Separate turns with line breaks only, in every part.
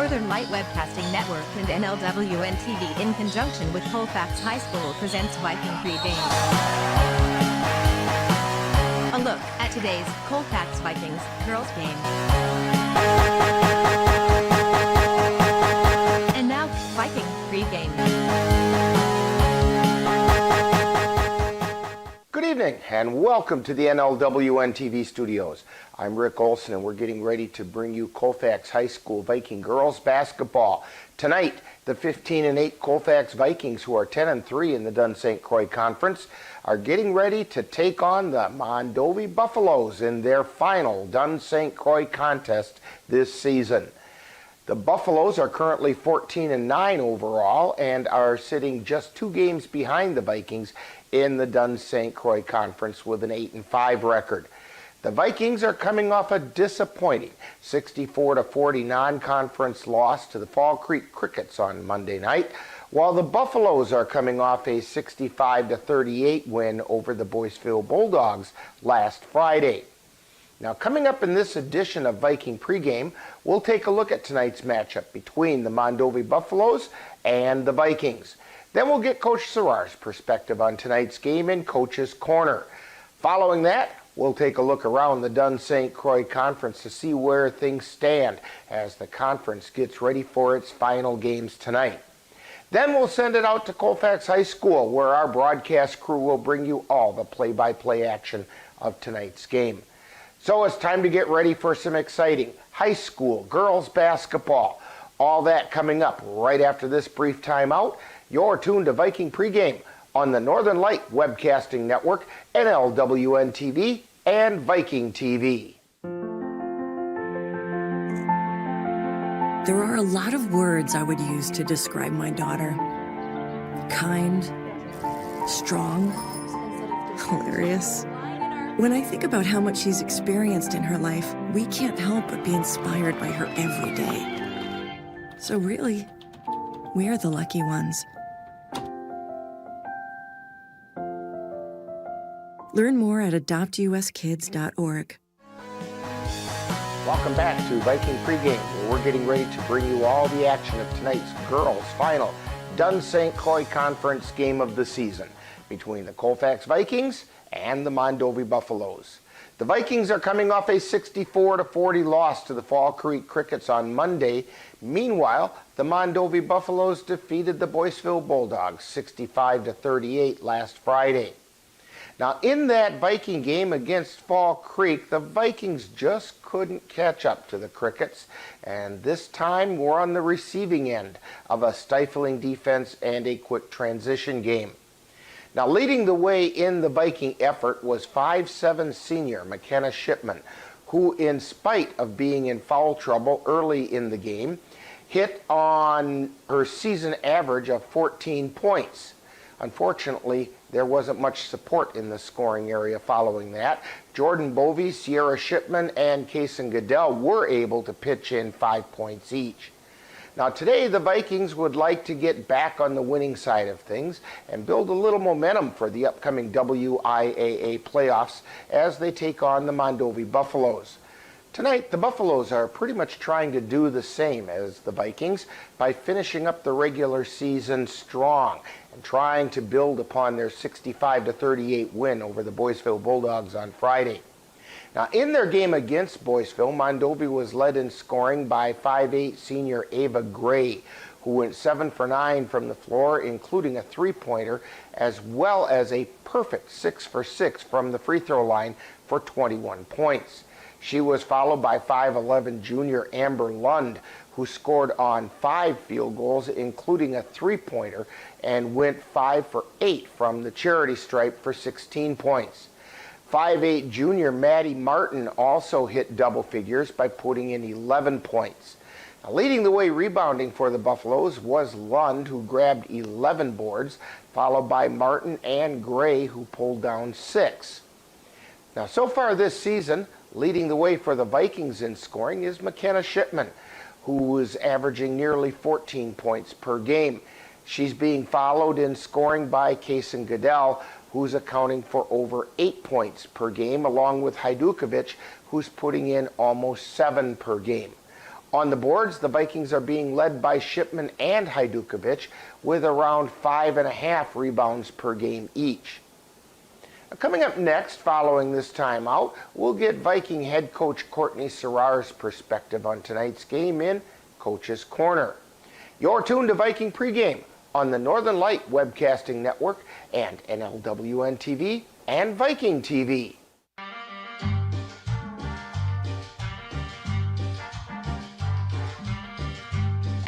Northern Light Webcasting Network and NLWN-TV in conjunction with Colfax High School presents Viking Pregame. A look at today's Colfax Vikings Girls game. And now, Viking Pregame.
Good evening and welcome to the NLWN-TV studios. I'm Rick Olson and we're getting ready to bring you Colfax High School Viking Girls Basketball. Tonight, the 15-8 Colfax Vikings, who are 10-3 in the Dunn-St Croix Conference, are getting ready to take on the Mondovi Buffaloes in their final Dunn-St Croix contest this season. The Buffaloes are currently 14-9 overall and are sitting just 2 games behind the Vikings in the Dunn-St Croix Conference with an 8-5 record. The Vikings are coming off a disappointing 64-40 non-conference loss to the Fall Creek Crickets on Monday night, while the Buffaloes are coming off a 65-38 win over the Boyceville Bulldogs last Friday. Now, coming up in this edition of Viking Pregame, we'll take a look at tonight's matchup between the Mondovi Buffaloes and the Vikings. Then we'll get Coach Serrar's perspective on tonight's game in Coach's Corner. Following that, we'll take a look around the Dunn-St Croix Conference to see where things stand as the conference gets ready for its final games tonight. Then we'll send it out to Colfax High School, where our broadcast crew will bring you all the play-by-play action of tonight's game. So it's time to get ready for some exciting high school girls basketball. All that coming up right after this brief timeout. You're tuned to Viking Pregame on the Northern Light Webcasting Network, NLWN-TV, and Viking TV.
There are a lot of words I would use to describe my daughter. Kind, strong, hilarious. When I think about how much she's experienced in her life, we can't help but be inspired by her every day. So really, we're the lucky ones. Learn more at adoptuskids.org.
Welcome back to Viking Pregame, where we're getting ready to bring you all the action of tonight's girls' final Dunn-St Croix Conference game of the season between the Colfax Vikings and the Mondovi Buffaloes. The Vikings are coming off a 64-40 loss to the Fall Creek Crickets on Monday. Meanwhile, the Mondovi Buffaloes defeated the Boyceville Bulldogs 65-38 last Friday. Now, in that Viking game against Fall Creek, the Vikings just couldn't catch up to the Crickets, and this time we're on the receiving end of a stifling defense and a quick transition game. Now, leading the way in the Viking effort was 5'7" senior McKenna Shipman, who, in spite of being in foul trouble early in the game, hit on her season average of 14 points. Unfortunately, there wasn't much support in the scoring area following that. Jordan Bovey, Sierra Shipman, and Kason Goodell were able to pitch in 5 points each. Now today, the Vikings would like to get back on the winning side of things and build a little momentum for the upcoming WIAA playoffs as they take on the Mondovi Buffaloes. Tonight, the Buffaloes are pretty much trying to do the same as the Vikings by finishing up the regular season strong and trying to build upon their 65-38 win over the Boyceville Bulldogs on Friday. Now, in their game against Boyceville, Mondovi was led in scoring by 5'8" senior Ava Gray, who went 7 for 9 from the floor, including a three-pointer, as well as a perfect 6 for 6 from the free throw line for 21 points. She was followed by 5'11" junior Amber Lund, who scored on 5 field goals, including a three-pointer, and went 5 for 8 from the charity stripe for 16 points. 5'8" junior Maddie Martin also hit double figures by putting in 11 points. Now, leading the way rebounding for the Buffaloes was Lund, who grabbed 11 boards, followed by Martin and Gray, who pulled down 6. Now, so far this season, leading the way for the Vikings in scoring is McKenna Shipman, who is averaging nearly 14 points per game. She's being followed in scoring by Kason Goodell, who's accounting for over 8 points per game, along with Hajdukovic, who's putting in almost 7 per game. On the boards, the Vikings are being led by Shipman and Hajdukovic with around 5.5 rebounds per game each. Coming up next, following this timeout, we'll get Viking head coach Courtney Serrar's perspective on tonight's game in Coach's Corner. You're tuned to Viking Pregame on the Northern Light Webcasting Network and NLWN-TV and Viking TV.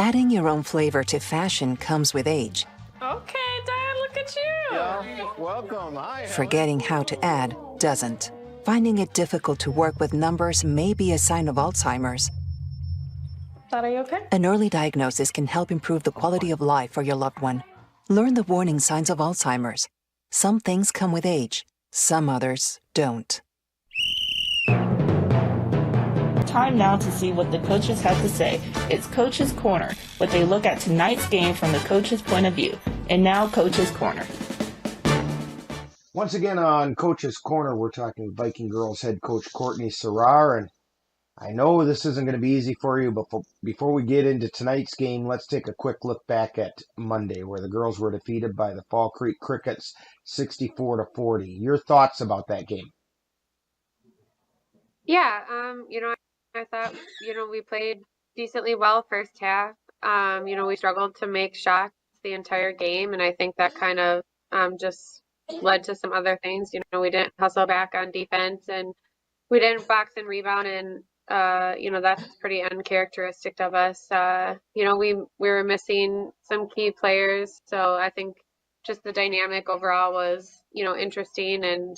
Adding your own flavor to fashion comes with age.
Okay, Dad, look at you.
Yeah, welcome. Hi.
Forgetting how to add doesn't. Finding it difficult to work with numbers may be a sign of Alzheimer's.
Dad, are you okay?
An early diagnosis can help improve the quality of life for your loved one. Learn the warning signs of Alzheimer's. Some things come with age, some others don't.
Time now to see what the coaches have to say. It's Coach's Corner, what they look at tonight's game from the coach's point of view. And now, Coach's Corner.
Once again on Coach's Corner, we're talking Viking girls head coach Courtney Serrar, and I know this isn't going to be easy for you, but before we get into tonight's game, let's take a quick look back at Monday, where the girls were defeated by the Fall Creek Crickets 64-40. Your thoughts about that game?
Yeah, I thought, we played decently well first half. We struggled to make shots the entire game, and I think that kind of just led to some other things. We didn't hustle back on defense, and we didn't box and rebound, and that's pretty uncharacteristic of us. We were missing some key players, so I think just the dynamic overall was, interesting. And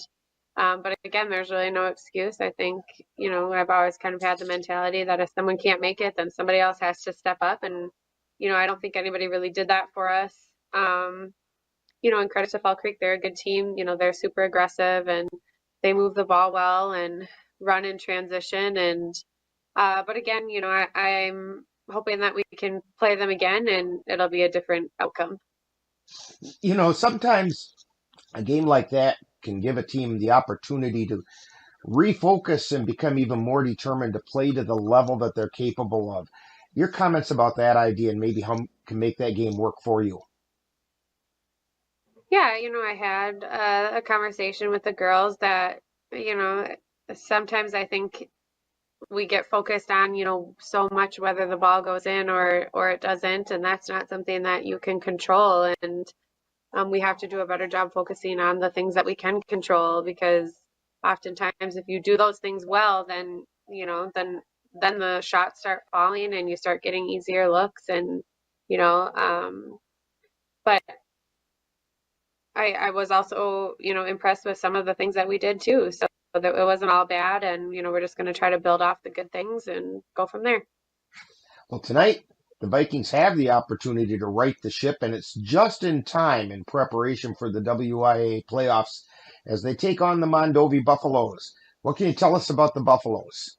but again, there's really no excuse. I think, I've always kind of had the mentality that if someone can't make it, then somebody else has to step up. And, I don't think anybody really did that for us. And credit to Fall Creek, they're a good team. They're super aggressive and they move the ball well and run in transition. And, but again, I'm hoping that we can play them again and it'll be a different outcome.
Sometimes a game like that can give a team the opportunity to refocus and become even more determined to play to the level that they're capable of. Your comments about that idea and maybe how can make that game work for you?
Yeah, I had a conversation with the girls that, sometimes I think we get focused on, so much whether the ball goes in or it doesn't, and that's not something that you can control. And we have to do a better job focusing on the things that we can control, because oftentimes if you do those things well, then, then the shots start falling and you start getting easier looks. And, but I was also, impressed with some of the things that we did too. So that it wasn't all bad. And, we're just going to try to build off the good things and go from there.
Well, tonight, the Vikings have the opportunity to right the ship, and it's just in time in preparation for the WIA playoffs as they take on the Mondovi Buffaloes. What can you tell us about the Buffaloes?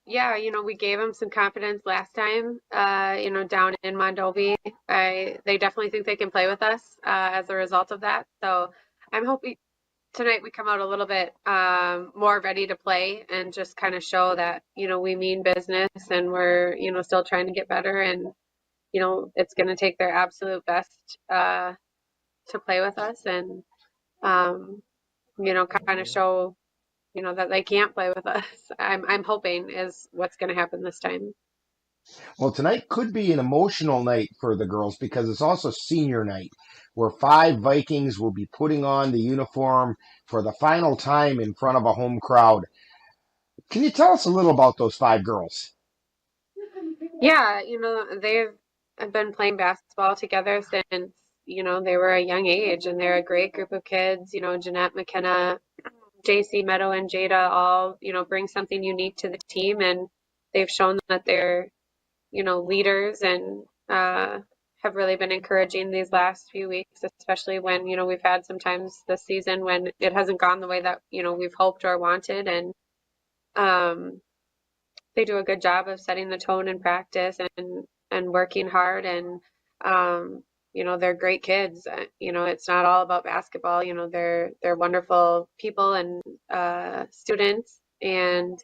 Yeah, we gave them some confidence last time, down in Mondovi. They definitely think they can play with us as a result of that. So I'm hoping tonight we come out a little bit more ready to play and just kind of show that, we mean business and we're, still trying to get better. And, it's going to take their absolute best to play with us and, kind of show, that they can't play with us. I'm hoping is what's going to happen this time.
Well, tonight could be an emotional night for the girls because it's also senior night, where 5 Vikings will be putting on the uniform for the final time in front of a home crowd. Can you tell us a little about those 5 girls?
Yeah, they've been playing basketball together since, they were a young age, and they're a great group of kids. Jeanette, McKenna, JC, Meadow, and Jada all, bring something unique to the team, and they've shown that they're, leaders and have really been encouraging these last few weeks, especially when, we've had sometimes this season when it hasn't gone the way that, we've hoped or wanted. And they do a good job of setting the tone in practice and working hard. And, they're great kids. It's not all about basketball. They're wonderful people and students. And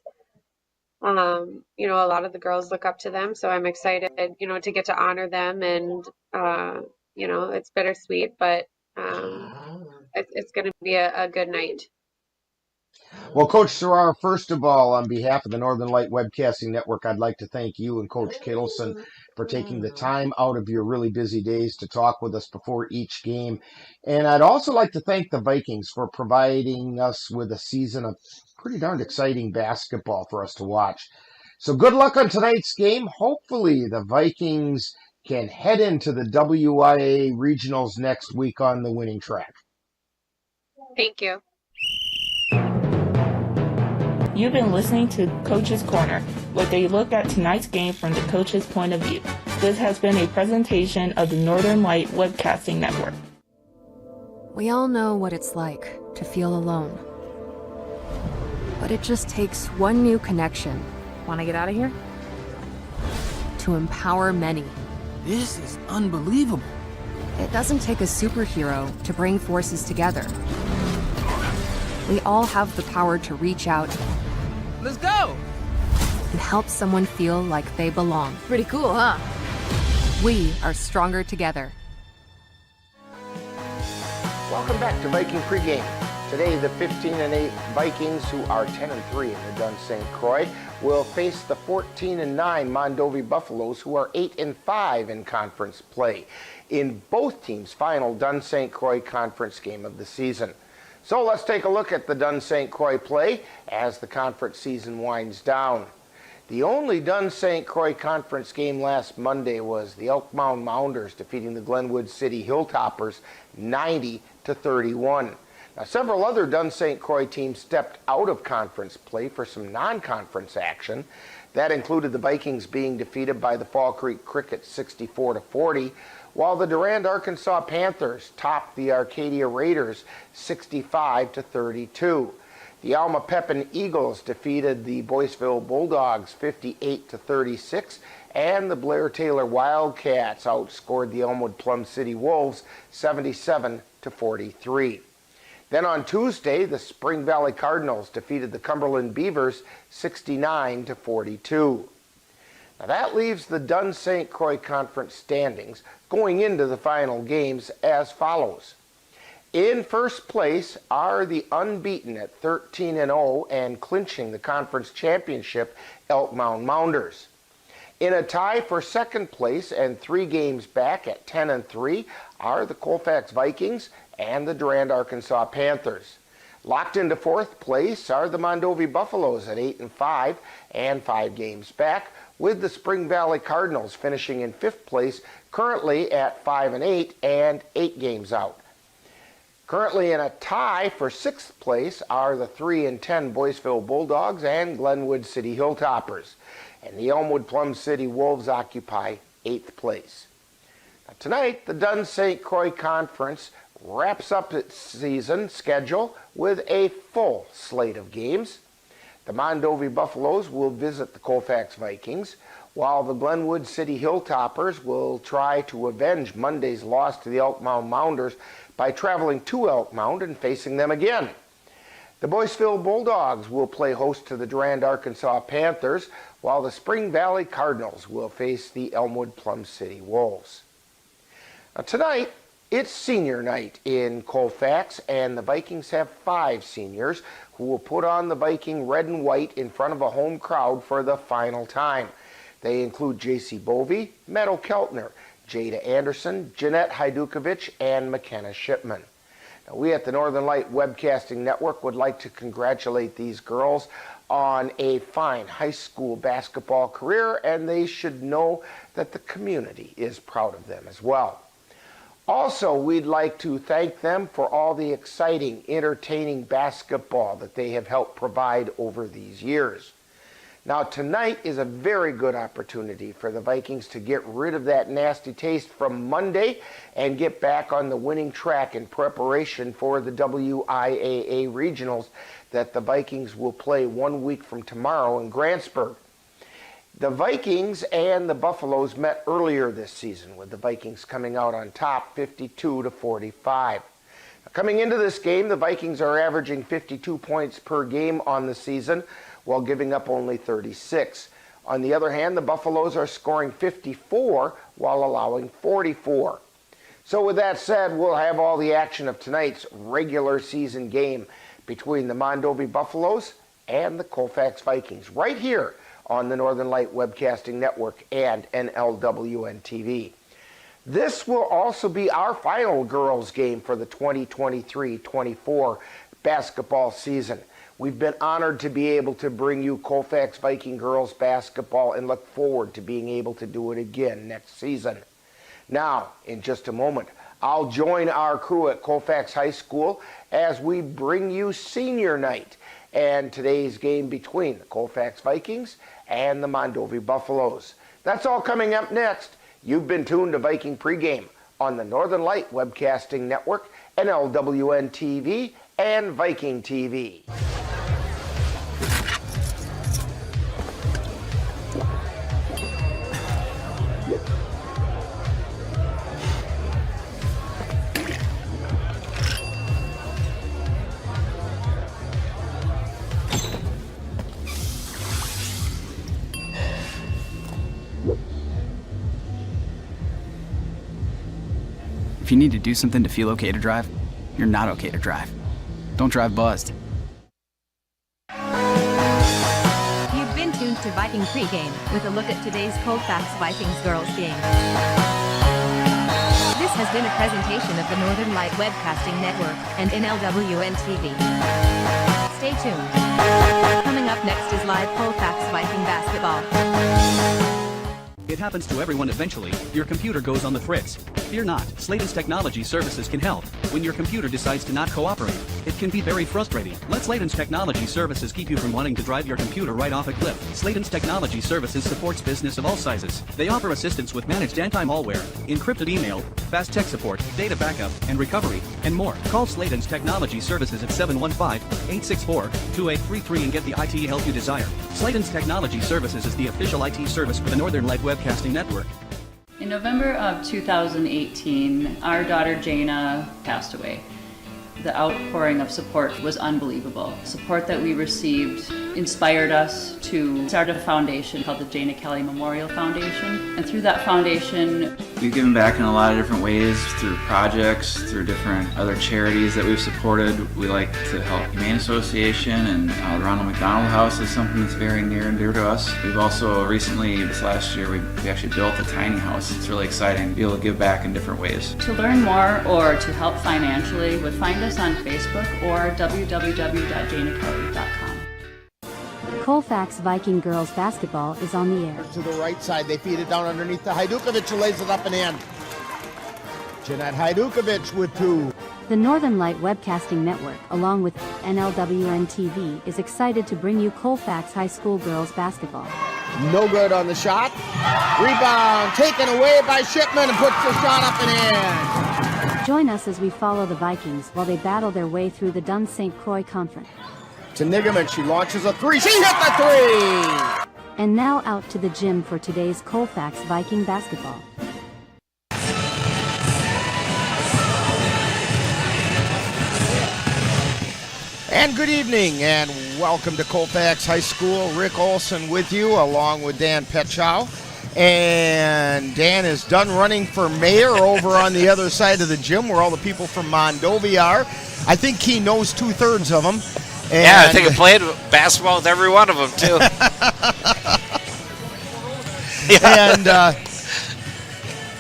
A lot of the girls look up to them, so I'm excited, to get to honor them, and it's bittersweet, but it's going to be a good night.
Well, Coach Serrar, first of all, on behalf of the Northern Light Webcasting Network, I'd like to thank you and Coach Kittleson for taking the time out of your really busy days to talk with us before each game. And I'd also like to thank the Vikings for providing us with a season of pretty darn exciting basketball for us to watch. So good luck on tonight's game. Hopefully the Vikings can head into the WIA regionals next week on the winning track.
Thank you.
You've been listening to Coach's Corner, where they look at tonight's game from the coach's point of view. This has been a presentation of the Northern Light Webcasting Network.
We all know what it's like to feel alone. But it just takes one new connection. Want to get out of here? To empower many.
This is unbelievable.
It doesn't take a superhero to bring forces together. We all have the power to reach out.
Let's go!
And help someone feel like they belong.
Pretty cool, huh?
We are stronger together.
Welcome back to Viking Pregame. Today, the 15-8 Vikings, who are 10-3 in the Dunn-St. Croix, will face the 14-9 Mondovi Buffaloes, who are 8-5 in conference play, in both teams' final Dunn-St. Croix conference game of the season. So let's take a look at the Dunn-St. Croix play as the conference season winds down. The only Dunn-St. Croix conference game last Monday was the Elk Mound Mounders defeating the Glenwood City Hilltoppers 90-31. Now, several other Dunn-St. Croix teams stepped out of conference play for some non-conference action. That included the Vikings being defeated by the Fall Creek Crickets 64-40, while the Durand, Arkansas Panthers topped the Arcadia Raiders 65-32. The Alma Pepin Eagles defeated the Boyceville Bulldogs 58-36, and the Blair Taylor Wildcats outscored the Elmwood Plum City Wolves 77-43. Then on Tuesday, the Spring Valley Cardinals defeated the Cumberland Beavers 69-42. Now that leaves the Dunn-St. Croix Conference standings going into the final games as follows. In first place are the unbeaten at 13-0 and clinching the conference championship Elk Mound Mounders. In a tie for second place and 3 games back at 10-3 are the Colfax Vikings and the Durand, Arkansas Panthers. Locked into fourth place are the Mondovi Buffaloes at 8-5 and 5 games back, with the Spring Valley Cardinals finishing in fifth place, currently at 5-8 and 8 games out. Currently in a tie for sixth place are the 3-10 Boyceville Bulldogs and Glenwood City Hilltoppers, and the Elmwood Plum City Wolves occupy 8th place. Now, tonight, the Dunn-St. Croix Conference wraps up its season schedule with a full slate of games. The Mondovi Buffaloes will visit the Colfax Vikings, while the Glenwood City Hilltoppers will try to avenge Monday's loss to the Elk Mound Mounders by traveling to Elk Mound and facing them again. The Boyceville Bulldogs will play host to the Durand, Arkansas Panthers, while the Spring Valley Cardinals will face the Elmwood Plum City Wolves. Now tonight, it's senior night in Colfax, and the Vikings have 5 seniors who will put on the Viking red and white in front of a home crowd for the final time. They include J.C. Bovey, Meadow Keltner, Jada Anderson, Jeanette Hajdukovic, and McKenna Shipman. Now, we at the Northern Light Webcasting Network would like to congratulate these girls on a fine high school basketball career, and they should know that the community is proud of them as well. Also, we'd like to thank them for all the exciting, entertaining basketball that they have helped provide over these years. Now, tonight is a very good opportunity for the Vikings to get rid of that nasty taste from Monday and get back on the winning track in preparation for the WIAA regionals that the Vikings will play 1 week from tomorrow in Grantsburg. The Vikings and the Buffaloes met earlier this season, with the Vikings coming out on top 52-45. Coming into this game, the Vikings are averaging 52 points per game on the season, while giving up only 36. On the other hand, the Buffaloes are scoring 54 while allowing 44. So with that said, we'll have all the action of tonight's regular season game between the Mondovi Buffaloes and the Colfax Vikings right here on the Northern Light Webcasting Network and NLWN-TV. This will also be our final girls game for the 2023-24 basketball season. We've been honored to be able to bring you Colfax Viking Girls Basketball and look forward to being able to do it again next season. Now, in just a moment, I'll join our crew at Colfax High School as we bring you senior night and today's game between the Colfax Vikings and the Mondovi Buffaloes. That's all coming up next. You've been tuned to Viking Pregame on the Northern Light Webcasting Network, NLWN-TV, and Viking TV.
If you need to do something to feel okay to drive, you're not okay to drive. Don't drive buzzed.
You've been tuned to Viking Pregame with a look at today's Colfax Vikings girls game. This has been a presentation of the Northern Light Webcasting Network and NLWN-TV. Stay tuned. Coming up next is live Colfax Viking basketball.
It happens to everyone eventually. Your computer goes on the fritz. Fear not, Sladen's Technology Services can help. When your computer decides to not cooperate, it can be very frustrating. Let Sladen's Technology Services keep you from wanting to drive your computer right off a cliff. Sladen's Technology Services supports business of all sizes. They offer assistance with managed anti-malware, encrypted email, fast tech support, data backup, and recovery, and more. Call Sladen's Technology Services at 715-864-2833 and get the IT help you desire. Sladen's Technology Services is the official IT service for the Northern Light Webcasting Network.
In November of 2018, our daughter Jana passed away. The outpouring of support was unbelievable. Support that we received inspired us to start a foundation called the Jana Kelly Memorial Foundation. And through that foundation,
we've given back in a lot of different ways, through projects, through different other charities that we've supported. We like to help Humane Association, and the Ronald McDonald House is something that's very near and dear to us. We've also recently, this last year, we actually built a tiny house. It's really exciting to be able to give back in different ways.
To learn more or to help financially, would find us on Facebook or www.janakelly.com.
Colfax Viking Girls Basketball is on the air.
To the right side, they feed it down underneath to Hajdukovic, who lays it up and in. Jeanette Hajdukovic with two.
The Northern Light Webcasting Network, along with NLWN-TV, is excited to bring you Colfax High School Girls Basketball.
No good on the shot. Rebound taken away by Shipman and puts the shot up and in.
Join us as we follow the Vikings while they battle their way through the Dunn-St. Croix Conference.
To Nigaman, she launches a three. She hit the three!
And now out to the gym for today's Colfax Viking basketball.
And good evening and welcome to Colfax High School. Rick Olson with you along with Dan Petchow. And Dan is done running for mayor over on the other side of the gym where all the people from Mondovi are. I think he knows 2/3 of them. And
yeah, I think I played basketball with every one of them, too.
Yeah. And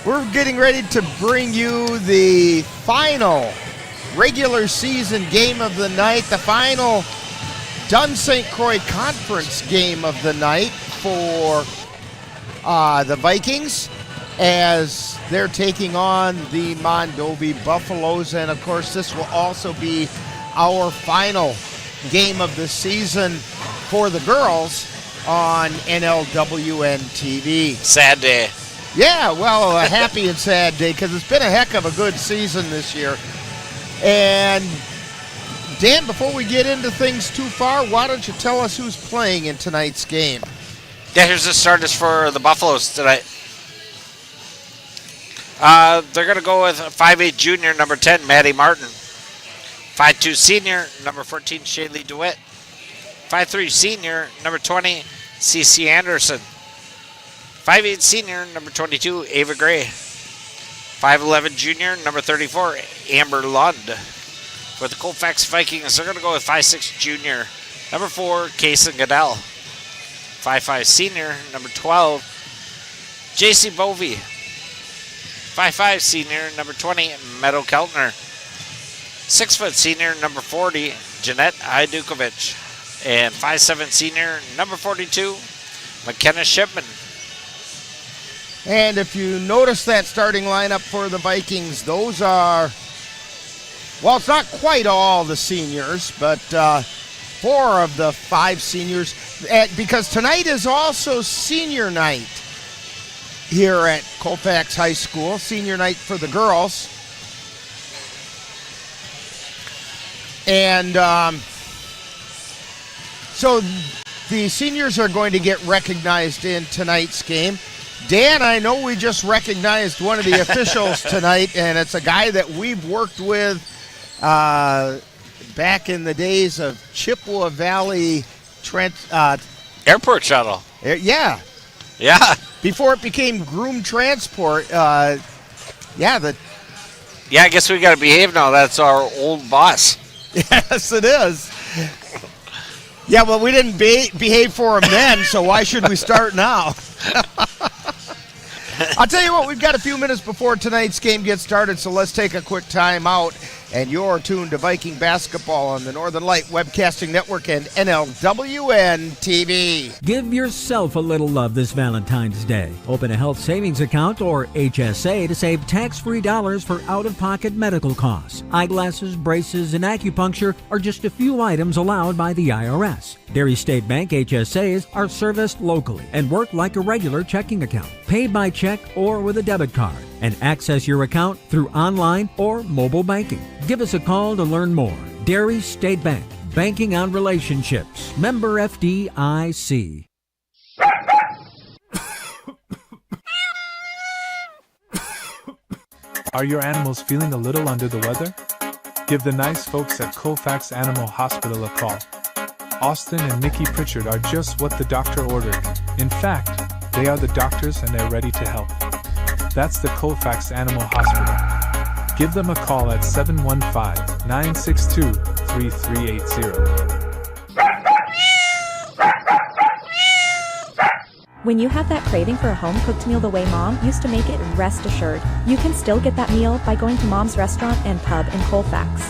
we're getting ready to bring you the final regular season game of the night, the final Dunn-St. Croix Conference game of the night for the Vikings as they're taking on the Mondovi Buffaloes. And, of course, this will also be our final game of the season for the girls on NLWN-TV.
Sad day.
Yeah, well, a happy and sad day because it's been a heck of a good season this year. And, Dan, before we get into things too far, why don't you tell us who's playing in tonight's game?
Yeah, here's the starters for the Buffaloes tonight. They're going to go with 5'8 junior, number 10, Maddie Martin. 5'2 senior, number 14, Shaylee DeWitt. 5'3" senior, number 20, CeCe Anderson. 5'8" senior, number 22, Ava Gray. 5'11" junior, number 34, Amber Lund. For the Colfax Vikings, they're going to go with 5'6" junior, number 4, Kason Goodell. 5'5" senior, number 12, JC Bovey. 5'5" senior, number 20, Meadow Keltner. 6' senior, number 40, Jeanette Idukovic. And 5'7" senior, number 42, McKenna Shipman.
And if you notice that starting lineup for the Vikings, those are, well, it's not quite all the seniors, but 4 of the 5 seniors, because tonight is also senior night here at Colfax High School, senior night for the girls. And so the seniors are going to get recognized in tonight's game. Dan, I know we just recognized one of the officials tonight, and it's a guy that we've worked with back in the days of Chippewa Valley
Airport Shuttle.
Yeah.
Yeah.
Before it became Groom Transport. Yeah, I
guess we got to behave now. That's our old boss.
Yes, it is. Yeah, well, we didn't behave for him then, so why should we start now? I'll tell you what, we've got a few minutes before tonight's game gets started, so let's take a quick time out. And you're tuned to Viking basketball on the Northern Light Webcasting Network and NLWN-TV.
Give yourself a little love this Valentine's Day. Open a health savings account or HSA to save tax-free dollars for out-of-pocket medical costs. Eyeglasses, braces, and acupuncture are just a few items allowed by the IRS. Dairy State Bank HSAs are serviced locally and work like a regular checking account. Pay by check or with a debit card, and access your account through online or mobile banking. Give us a call to learn more. Dairy State Bank, banking on relationships. Member FDIC.
Are your animals feeling a little under the weather? Give the nice folks at Colfax Animal Hospital a call. Austin and Nikki Pritchard are just what the doctor ordered. In fact, they are the doctors and they're ready to help. That's the Colfax Animal Hospital. Give them a call at 715-962-3380.
When you have that craving for a home-cooked meal the way Mom used to make it, rest assured, you can still get that meal by going to Mom's Restaurant and Pub in Colfax.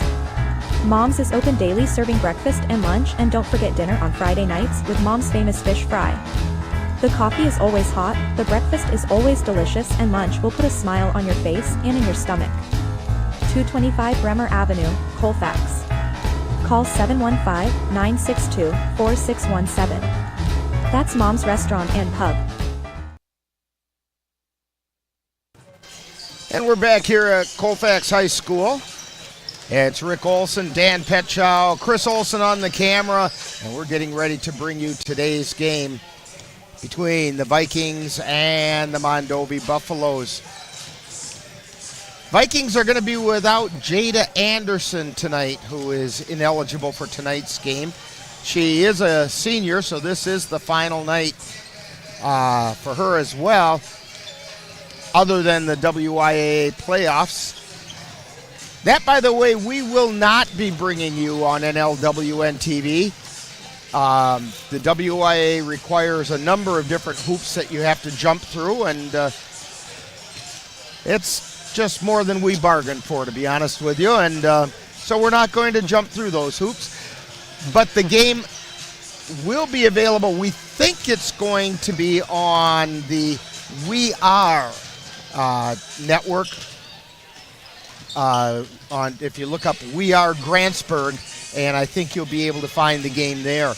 Mom's is open daily, serving breakfast and lunch, and don't forget dinner on Friday nights with Mom's famous fish fry. The coffee is always hot, the breakfast is always delicious, and lunch will put a smile on your face and in your stomach. 225 Bremer Avenue, Colfax. Call 715-962-4617. That's Mom's Restaurant and Pub.
And we're back here at Colfax High School. It's Rick Olson, Dan Petchow, Chris Olson on the camera, and we're getting ready to bring you today's game between the Vikings and the Mondovi Buffaloes. Vikings are going to be without Jada Anderson tonight, who is ineligible for tonight's game. She is a senior, so this is the final night for her as well, other than the WIAA playoffs. That, by the way, we will not be bringing you on NLWN-TV. The WIAA requires a number of different hoops that you have to jump through, and it's just more than we bargained for, to be honest with you. And so we're not going to jump through those hoops. But the game will be available. We think it's going to be on the We Are network. If you look up We Are Grantsburg, and I think you'll be able to find the game there.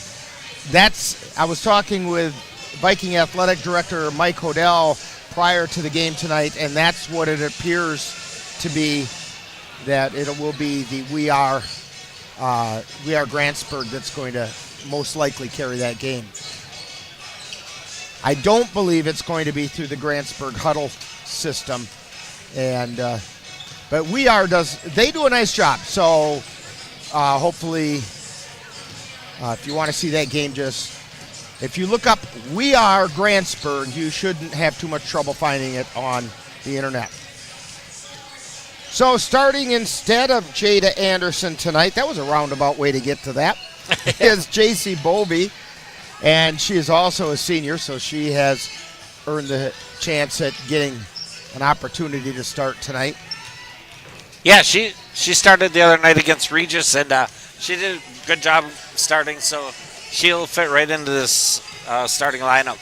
I was talking with Viking Athletic Director Mike Hodel prior to the game tonight, and that's what it appears to be, that it will be the We Are Grantsburg that's going to most likely carry that game. I don't believe it's going to be through the Grantsburg Huddle system, and but they do a nice job. So hopefully If you want to see that game, if you look up We Are Grantsburg, you shouldn't have too much trouble finding it on the internet. So starting instead of Jada Anderson tonight, that was a roundabout way to get to that, is J.C. Bovey. And she is also a senior, so she has earned the chance at getting an opportunity to start tonight.
Yeah, she started the other night against Regis, and she did a good job starting, so she'll fit right into this starting lineup.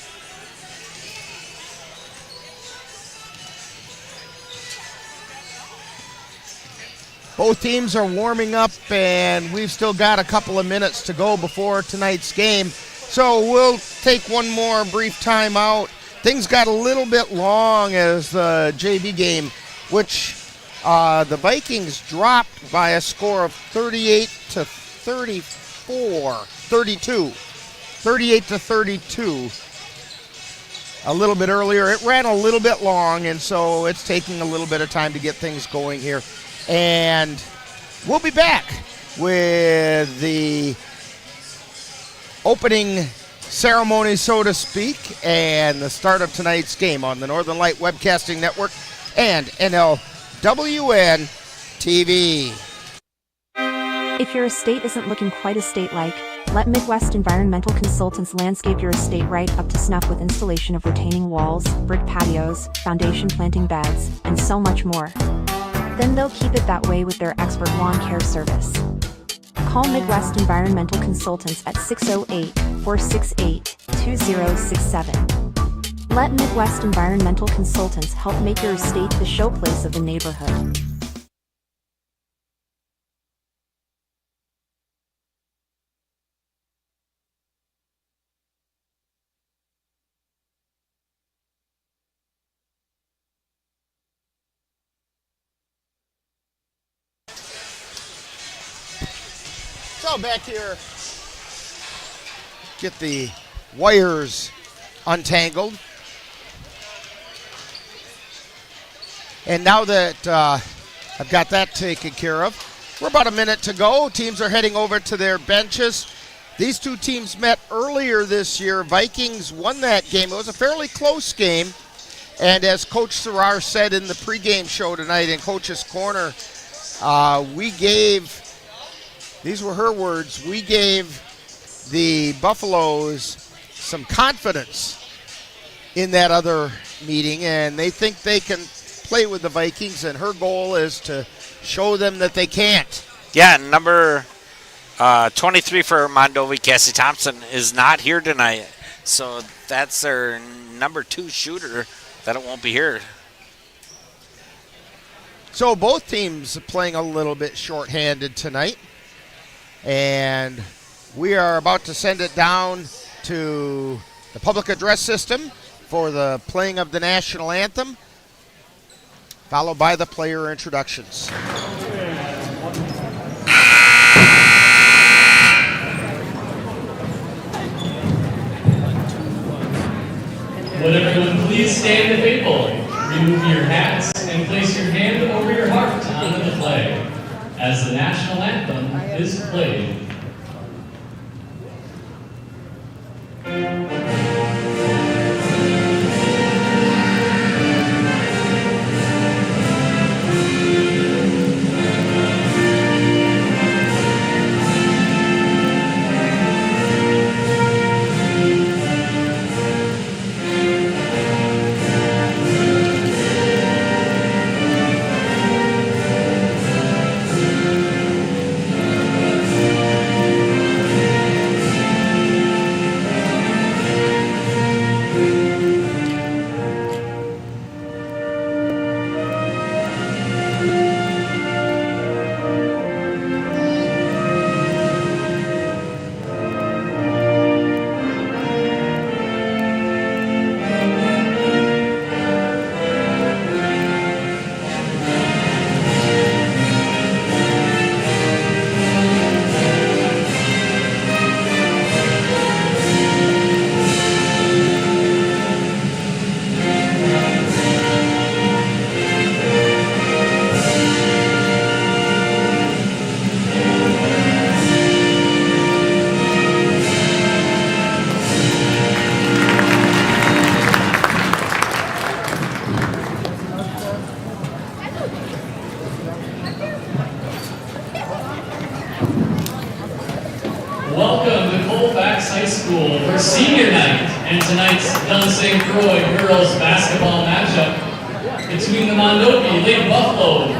Both teams are warming up, and we've still got a couple of minutes to go before tonight's game. So we'll take one more brief timeout. Things got a little bit long as the JV game, which the Vikings dropped by a score of 38-32. 38-32. A little bit earlier. It ran a little bit long, and so it's taking a little bit of time to get things going here. And we'll be back with the opening ceremony, so to speak, and the start of tonight's game on the Northern Light Webcasting Network and NLWN-TV.
If your estate isn't looking quite estate-like, let Midwest Environmental Consultants landscape your estate right up to snuff with installation of retaining walls, brick patios, foundation planting beds, and so much more. Then they'll keep it that way with their expert lawn care service. Call Midwest Environmental Consultants at 608-468-2067. Let Midwest Environmental Consultants help make your estate the showplace of the neighborhood.
So back here, get the wires untangled. And now that I've got that taken care of, we're about a minute to go. Teams are heading over to their benches. These two teams met earlier this year. Vikings won that game. It was a fairly close game. And as Coach Serrar said in the pregame show tonight in Coach's Corner, these were her words, we gave the Buffaloes some confidence in that other meeting, and they think they can play with the Vikings, and her goal is to show them that they can't.
Yeah, number 23 for Mondovi, Cassie Thompson, is not here tonight. So that's their number 2 shooter that it won't be here.
So both teams playing a little bit shorthanded tonight. And we are about to send it down to the public address system for the playing of the national anthem, followed by the player introductions.
Would everyone please stand if able? Remove your hats and place your hand over your heart to honor the flag as the national anthem is played. School for senior night and tonight's Dunn-St. Croix Girls Basketball matchup between the Mondovi Lady Buffaloes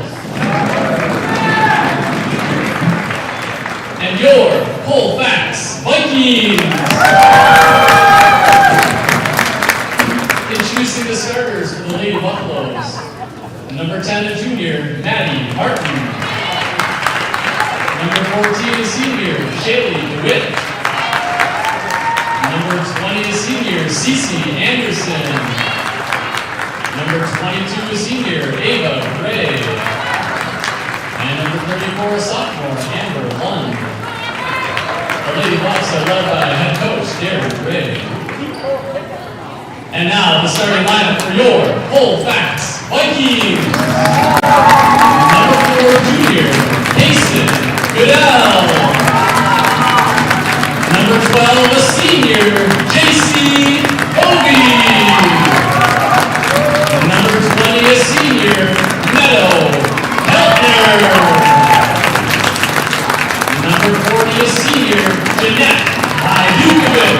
and your Colfax Vikings. Introducing the starters for the Lady Buffaloes. Number 10, a junior, Maddie Martin. Number 14, a senior, Shaylee DeWitt. Number 20, a senior, Cece Anderson. Number 22, a senior, Ava Gray. And number 34, a sophomore, Amber Lund. The Lady Buffs are led by head coach, Derek Gray. And now the starting lineup for your Colfax Vikings. Number 4, junior, Mason Goodell. Number 12, a senior, JC Obi. Number 20, a senior, Meadow Heltner. Number 40, a senior, Jeanette Idukovic.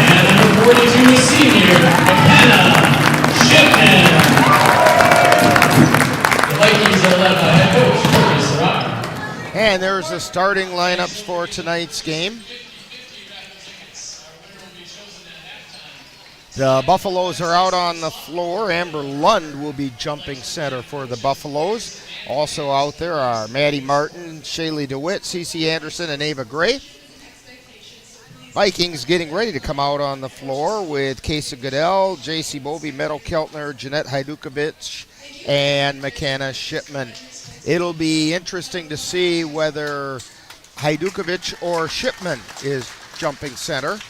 And number 42, a senior, McKenna Shipman. The Vikings are led by head coach, Jordan Serrata.
And there's the starting lineups for tonight's game. The Buffaloes are out on the floor. Amber Lund will be jumping center for the Buffaloes. Also out there are Maddie Martin, Shaylee DeWitt, Cece Anderson, and Ava Gray. Vikings getting ready to come out on the floor with Kesa Goodell, J.C. Bovey, Meadow Keltner, Jeanette Hajdukovic, and McKenna Shipman. It'll be interesting to see whether Hajdukovic or Shipman is jumping center.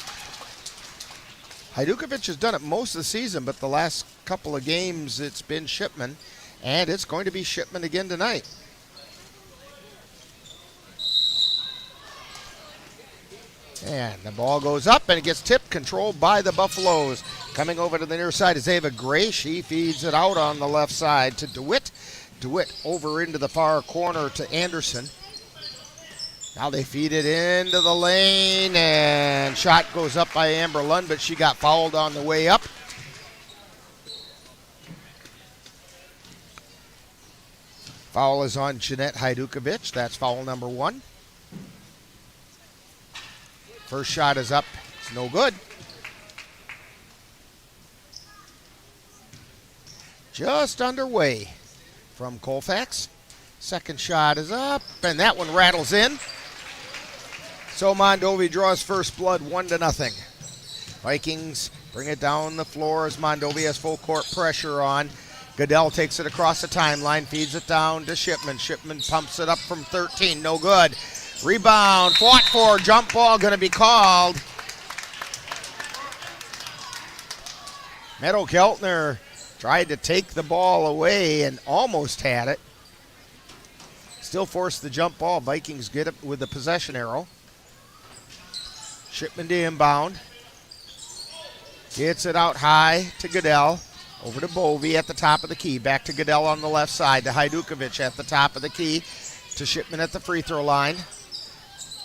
Hajdukovic has done it most of the season, but the last couple of games it's been Shipman, and it's going to be Shipman again tonight. And the ball goes up and it gets tipped, controlled by the Buffaloes. Coming over to the near side is Ava Gray. She feeds it out on the left side to DeWitt. DeWitt over into the far corner to Anderson. Now they feed it into the lane, and shot goes up by Amber Lund, but she got fouled on the way up. Foul is on Jeanette Hajdukovic. That's foul number 1. First shot is up. It's no good. Just underway from Colfax. Second shot is up, and that one rattles in. So Mondovi draws first blood 1-0. Vikings bring it down the floor as Mondovi has full court pressure on. Goodell takes it across the timeline, feeds it down to Shipman. Shipman pumps it up from 13, no good. Rebound, fought for, jump ball going to be called. Meadow Keltner tried to take the ball away and almost had it. Still forced the jump ball. Vikings get it with the possession arrow. Shipman to inbound. Gets it out high to Goodell. Over to Bovey at the top of the key. Back to Goodell on the left side to Hajdukovic at the top of the key. To Shipman at the free throw line.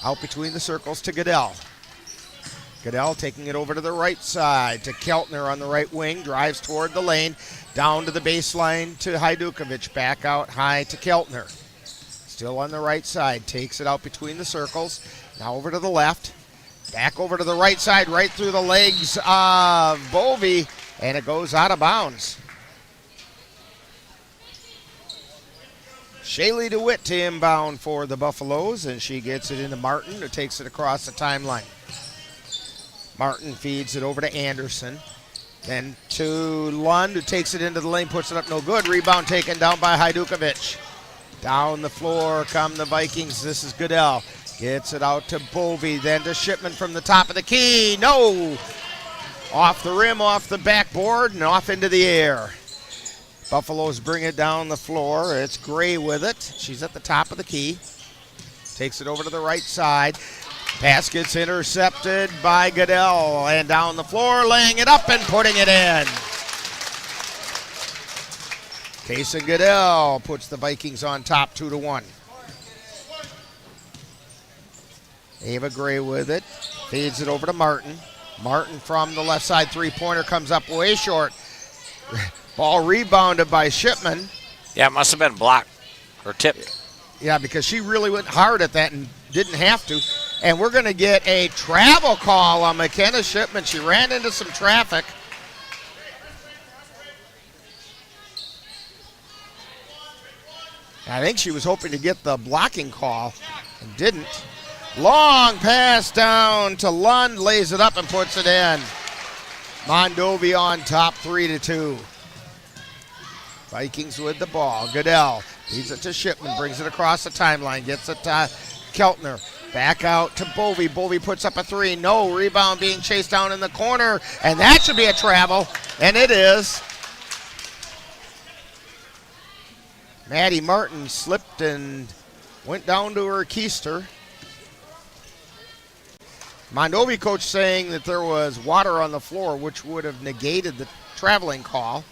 Out between the circles to Goodell. Goodell taking it over to the right side to Keltner on the right wing. Drives toward the lane. Down to the baseline to Hajdukovic. Back out high to Keltner. Still on the right side. Takes it out between the circles. Now over to the left. Back over to the right side. Right through the legs of Bovey. And it goes out of bounds. Shaylee DeWitt to inbound for the Buffaloes, and she gets it into Martin, who takes it across the timeline. Martin feeds it over to Anderson. Then to Lund, who takes it into the lane, puts it up no good. Rebound taken down by Hajdukovic. Down the floor come the Vikings. This is Goodell. Gets it out to Bovey, then to Shipman from the top of the key. No! Off the rim, off the backboard, and off into the air. Buffaloes bring it down the floor. It's Gray with it. She's at the top of the key. Takes it over to the right side. Pass gets intercepted by Goodell. And down the floor, laying it up and putting it in. Kesa Goodell puts the Vikings on top 2-1. Ava Gray with it. Feeds it over to Martin. Martin from the left side three-pointer comes up way short. Ball rebounded by Shipman.
Yeah, it must have been blocked or tipped.
Yeah, because she really went hard at that and didn't have to. And we're going to get a travel call on McKenna Shipman. She ran into some traffic. I think she was hoping to get the blocking call and didn't. Long pass down to Lund, lays it up and puts it in. Mondovi on top, 3-2. Vikings with the ball. Goodell feeds it to Shipman, brings it across the timeline, gets it to Keltner. Back out to Bovey. Bovey puts up a three. No, rebound being chased down in the corner, and that should be a travel, and it is. Maddie Martin slipped and went down to her keister. Mondovi coach saying that there was water on the floor, which would have negated the traveling call.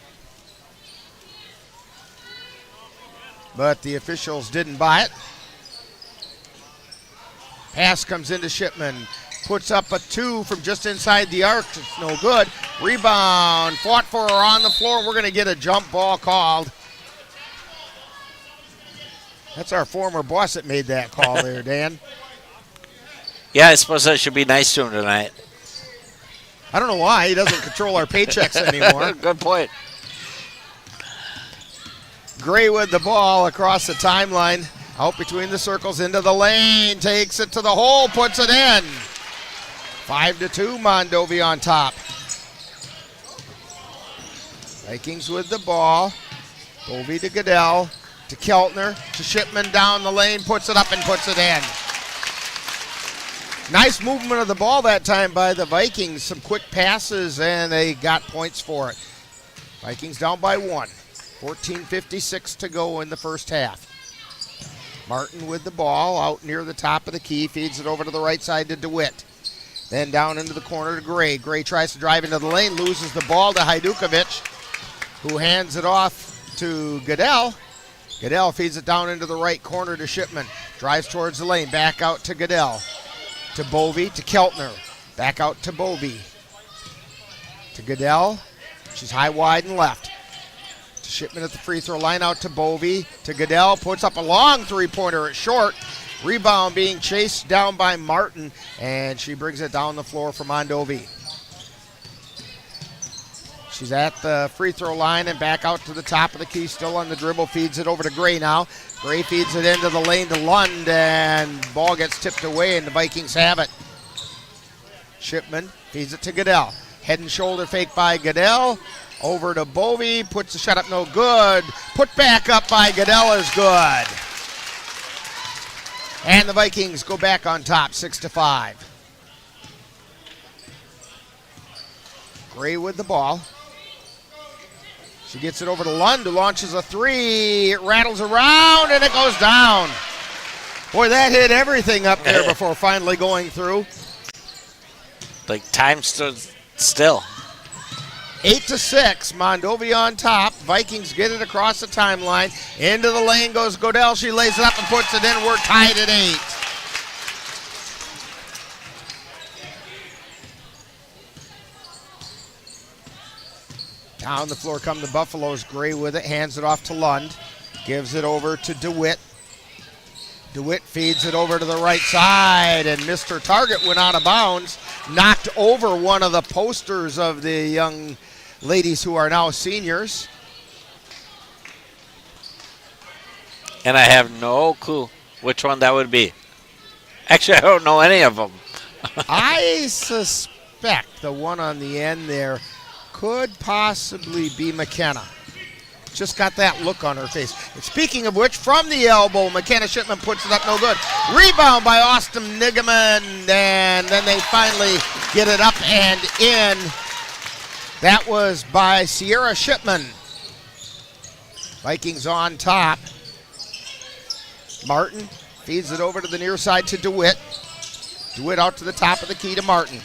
But the officials didn't buy it. Pass comes into Shipman. Puts up a two from just inside the arc. It's no good. Rebound. Fought for her on the floor. We're going to get a jump ball called. That's our former boss that made that call there, Dan.
Yeah, I suppose that should be nice to him tonight.
I don't know why. He doesn't control our paychecks anymore.
Good point.
Gray with the ball across the timeline. Out between the circles into the lane. Takes it to the hole. Puts it in. 5-2. Mondovi on top. Vikings with the ball. Bovey to Goodell. To Keltner. To Shipman down the lane. Puts it up and puts it in. Nice movement of the ball that time by the Vikings. Some quick passes, and they got points for it. Vikings down by one. 14:56 to go in the first half. Martin with the ball out near the top of the key. Feeds it over to the right side to DeWitt. Then down into the corner to Gray. Gray tries to drive into the lane. Loses the ball to Hajdukovic, who hands it off to Goodell. Goodell feeds it down into the right corner to Shipman. Drives towards the lane. Back out to Goodell. To Bovey, to Keltner. Back out to Bovey. To Goodell. She's high, wide, and left. To Shipman at the free throw line, out to Bovey. To Goodell, puts up a long three-pointer at short. Rebound being chased down by Martin, and she brings it down the floor for Mondovi. She's at the free throw line and back out to the top of the key, still on the dribble, feeds it over to Gray now. Gray feeds it into the lane to Lund, and ball gets tipped away, and the Vikings have it. Shipman feeds it to Goodell. Head and shoulder fake by Goodell. Over to Bovey, puts the shot up, no good. Put back up by Goodell is good. And the Vikings go back on top, 6-5. Gray with the ball. She gets it over to Lund, who launches a three. It rattles around, and it goes down. Boy, that hit everything up there before finally going through.
Like time stood still.
8-6, Mondovi on top. Vikings get it across the timeline. Into the lane goes Goodell. She lays it up and puts it in. We're tied at 8. Down the floor come the Buffaloes. Gray with it, hands it off to Lund. Gives it over to DeWitt. DeWitt feeds it over to the right side, and Mr. Target went out of bounds. Knocked over one of the posters of the young ladies who are now seniors.
And I have no clue which one that would be. Actually, I don't know any of them.
I suspect the one on the end there could possibly be McKenna. Just got that look on her face. And speaking of which, from the elbow, McKenna Shipman puts it up, no good. Rebound by Austin Nigaman, and then they finally get it up and in. That was by Sierra Shipman. Vikings on top. Martin feeds it over to the near side to DeWitt. DeWitt out to the top of the key to Martin.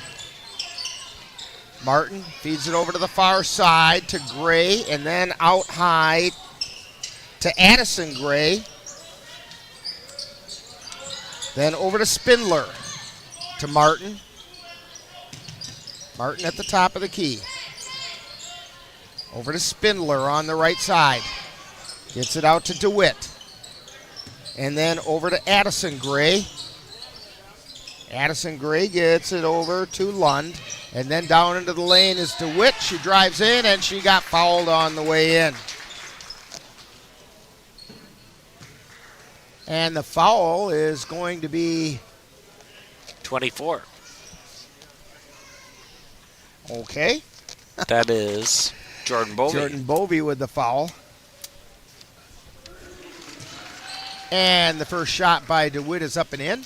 Martin feeds it over to the far side to Gray, and then out high to Addison Gray. Then over to Spindler. to Martin. Martin at the top of the key. Over to Spindler on the right side. Gets it out to DeWitt. And then over to Addison Gray. Addison Gray gets it over to Lund. And then down into the lane is DeWitt. She drives in and she got fouled on the way in. And the foul is going to be
24.
Okay.
That is Jordan Bovey.
Jordan Bovey with the foul. And the first shot by DeWitt is up and in.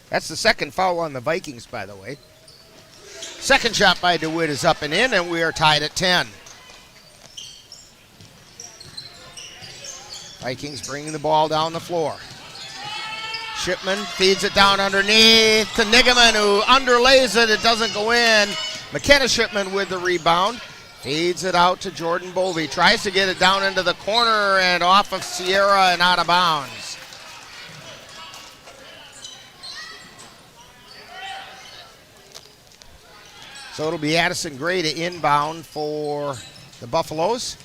That's the second foul on the Vikings, by the way. Second shot by DeWitt is up and in, and we are tied at 10. Vikings bringing the ball down the floor. Shipman feeds it down underneath to Nigaman, who underlays it. It doesn't go in. McKenna Shipman with the rebound. Feeds it out to Jordan Bovey. Tries to get it down into the corner and off of Sierra and out of bounds. So it'll be Addison Gray to inbound for the Buffaloes.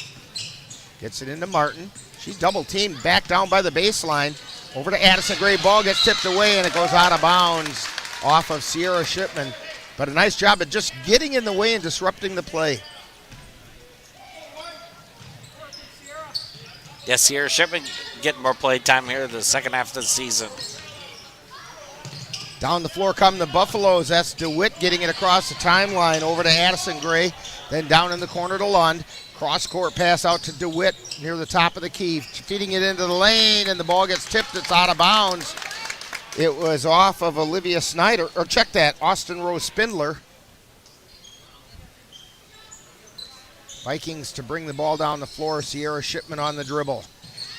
Gets it into Martin. She's double teamed back down by the baseline. Over to Addison Gray. Ball gets tipped away and it goes out of bounds off of Sierra Shipman. But a nice job at just getting in the way and disrupting the play.
Yes, Sierra Shipman getting more play time here the second half of the season.
Down the floor come the Buffaloes. That's DeWitt getting it across the timeline over to Addison Gray. Then down in the corner to Lund. Cross-court pass out to DeWitt near the top of the key. Feeding it into the lane, and the ball gets tipped. It's out of bounds. It was off of Olivia Snyder. Or check that, Austin Rose Spindler. Vikings to bring the ball down the floor. Sierra Shipman on the dribble.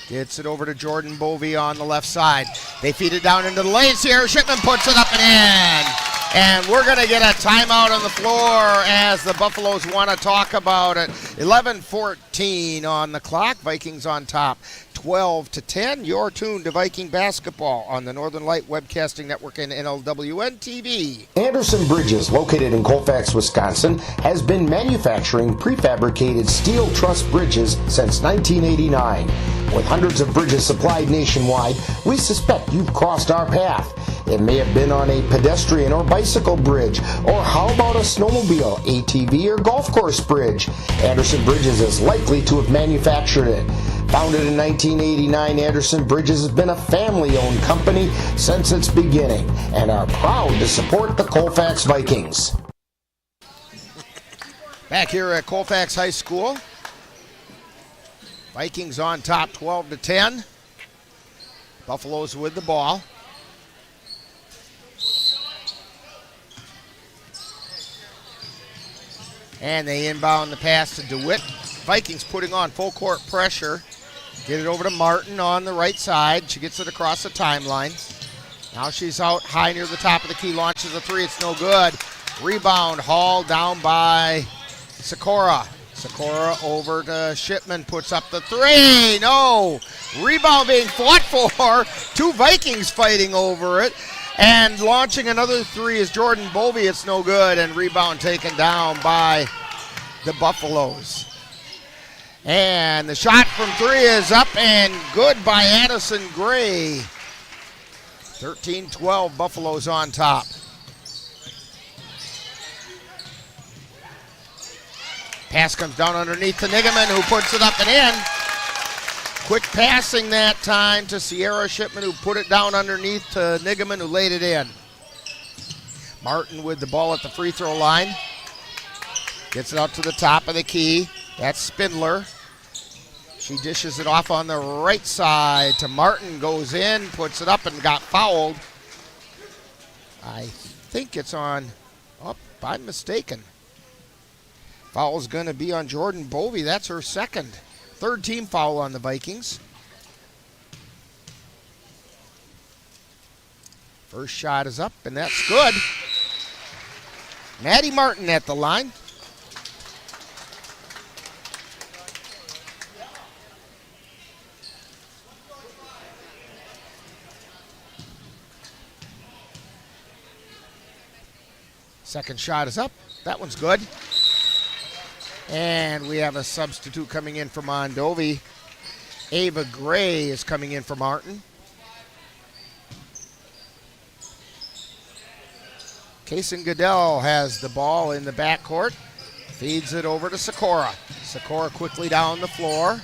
Gets it over to Jordan Bovey on the left side. They feed it down into the lane. Sierra Shipman puts it up and in. And we're going to get a timeout on the floor as the Buffaloes want to talk about it. 11:14 on the clock. Vikings on top. 12-10. You're tuned to Viking basketball on the Northern Light Webcasting Network and NLWN-TV.
Anderson Bridges, located in Colfax, Wisconsin, has been manufacturing prefabricated steel truss bridges since 1989. With hundreds of bridges supplied nationwide, we suspect you've crossed our path. It may have been on a pedestrian or bicycle bridge, or how about a snowmobile, ATV, or golf course bridge? Anderson Bridges is likely to have manufactured it. Founded in 1989, Anderson Bridges has been a family-owned company since its beginning and are proud to support the Colfax Vikings.
Back here at Colfax High School. Vikings on top 12-10. Buffaloes with the ball. And they inbound the pass to DeWitt. Vikings putting on full court pressure. Get it over to Martin on the right side. She gets it across the timeline. Now she's out high near the top of the key. Launches a three. It's no good. Rebound hauled down by Sikora. Sikora over to Shipman. Puts up the three. No. Rebound being fought for. Two Vikings fighting over it. And launching another three is Jordan Bovey. It's no good. And rebound taken down by the Buffaloes. And the shot from three is up and good by Addison Gray. 13-12, Buffaloes on top. Pass comes down underneath to Nigaman, who puts it up and in. Quick passing that time to Sierra Shipman, who put it down underneath to Nigaman, who laid it in. Martin with the ball at the free throw line. Gets it out to the top of the key. That's Spindler. She dishes it off on the right side to Martin. Goes in, puts it up, and got fouled. I think it's on, oh, I'm mistaken. Foul's going to be on Jordan Bovey. That's her second. Third team foul on the Vikings. First shot is up, and that's good. Maddie Martin at the line. Second shot is up. That one's good. And we have a substitute coming in for Mondovi. Ava Gray is coming in for Martin. Kason Goodell has the ball in the backcourt. Feeds it over to Sikora. Sikora quickly down the floor.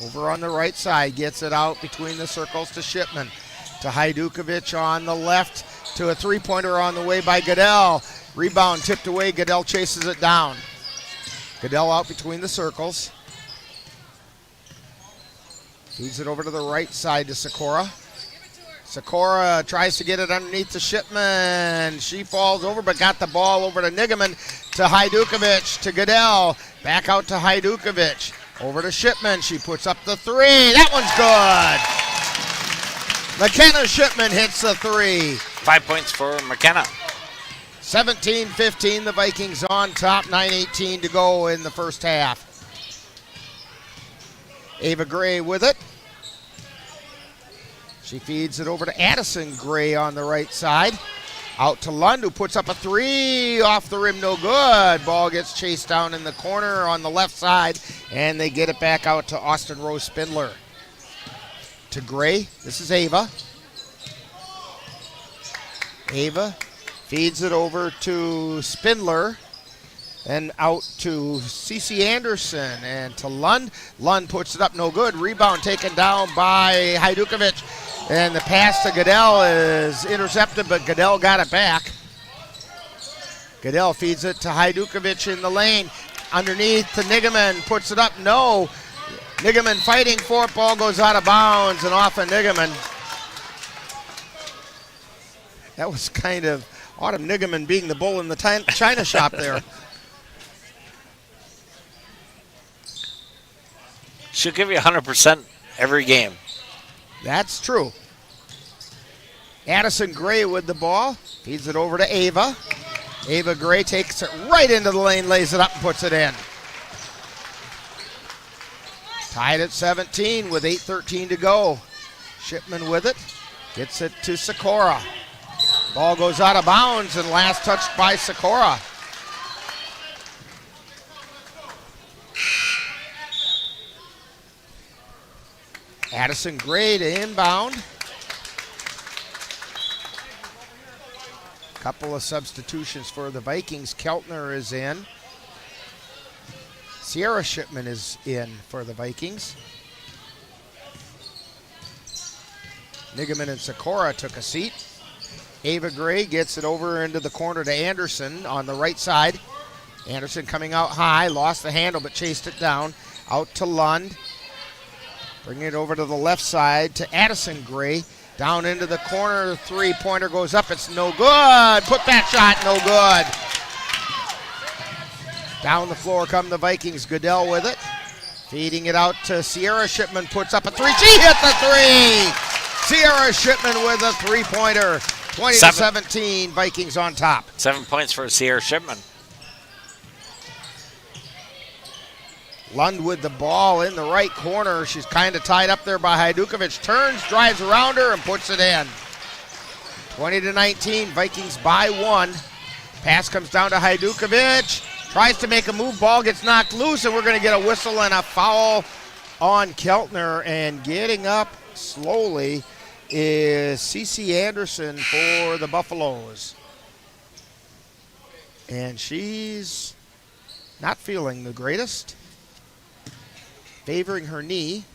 Over on the right side. Gets it out between the circles to Shipman. To Hajdukovic on the left. To a three-pointer on the way by Goodell. Rebound tipped away. Goodell chases it down. Goodell out between the circles. Feeds it over to the right side to Sikora. Sikora tries to get it underneath to Shipman. She falls over but got the ball over to Nigaman. To Hajdukovic. To Goodell. Back out to Hajdukovic. Over to Shipman. She puts up the three. That one's good. McKenna Shipman hits the three.
5 points for McKenna.
17-15, the Vikings on top, 9:18 to go in the first half. Ava Gray with it. She feeds it over to Addison Gray on the right side. Out to Lund, who puts up a three, off the rim, no good. Ball gets chased down in the corner on the left side, and they get it back out to Austin Rose Spindler. To Gray, this is Ava. Ava feeds it over to Spindler, and out to Cece Anderson, and to Lund. Lund puts it up, no good. Rebound taken down by Hajdukovic, and the pass to Goodell is intercepted, but Goodell got it back. Goodell feeds it to Hajdukovic in the lane. Underneath to Nigaman, puts it up, no. Nigaman fighting for it, ball goes out of bounds and off of Nigaman. That was kind of Autumn Nigaman being the bull in the china shop there.
She'll give you 100% every game.
That's true. Addison Gray with the ball. Feeds it over to Ava. Ava Gray takes it right into the lane, lays it up, and puts it in. Tied at 17 with 8:13 to go. Shipman with it. Gets it to Sikora. Ball goes out of bounds and last touched by Sikora. Addison Gray to inbound. Couple of substitutions for the Vikings. Keltner is in. Sierra Shipman is in for the Vikings. Nigaman and Sikora took a seat. Ava Gray gets it over into the corner to Anderson on the right side. Anderson coming out high, lost the handle but chased it down. Out to Lund. Bringing it over to the left side to Addison Gray. Down into the corner, three-pointer goes up, it's no good. Put that shot, no good. Down the floor come the Vikings. Goodell with it. Feeding it out to Sierra Shipman, puts up a three. She hit the three! Sierra Shipman with a three-pointer. 20-17, Vikings on top.
7 points for Sierra Shipman.
Lund with the ball in the right corner. She's kind of tied up there by Hajdukovic. Turns, drives around her, and puts it in. 20-19, Vikings by one. Pass comes down to Hajdukovic. Tries to make a move, ball gets knocked loose, and we're going to get a whistle and a foul on Keltner. And getting up slowly is Cece Anderson for the Buffaloes. And she's not feeling the greatest. Favoring her knee.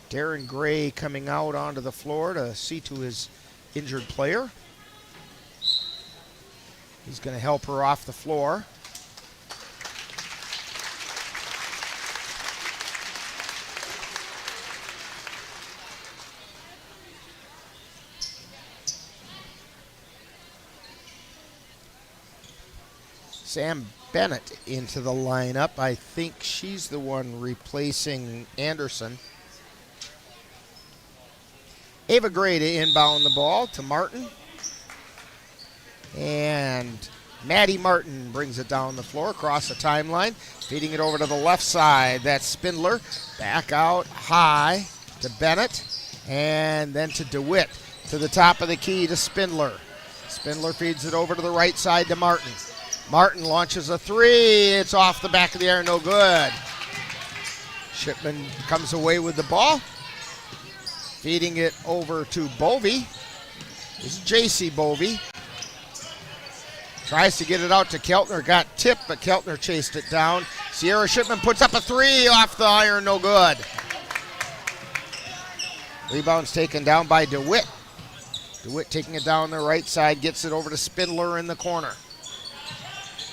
Darren Gray coming out onto the floor to see to his injured player. He's going to help her off the floor. Sam Bennett into the lineup. I think she's the one replacing Anderson. Ava Gray to inbound the ball to Martin. And Maddie Martin brings it down the floor across the timeline. Feeding it over to the left side. That's Spindler. Back out high to Bennett. And then to DeWitt, to the top of the key to Spindler. Spindler feeds it over to the right side to Martin. Martin launches a three. It's off the back of the iron, no good. Shipman comes away with the ball. Feeding it over to Bovey. This is J.C. Bovey. Tries to get it out to Keltner. Got tipped, but Keltner chased it down. Sierra Shipman puts up a three off the iron, no good. Rebound's taken down by DeWitt. DeWitt taking it down the right side, gets it over to Spindler in the corner.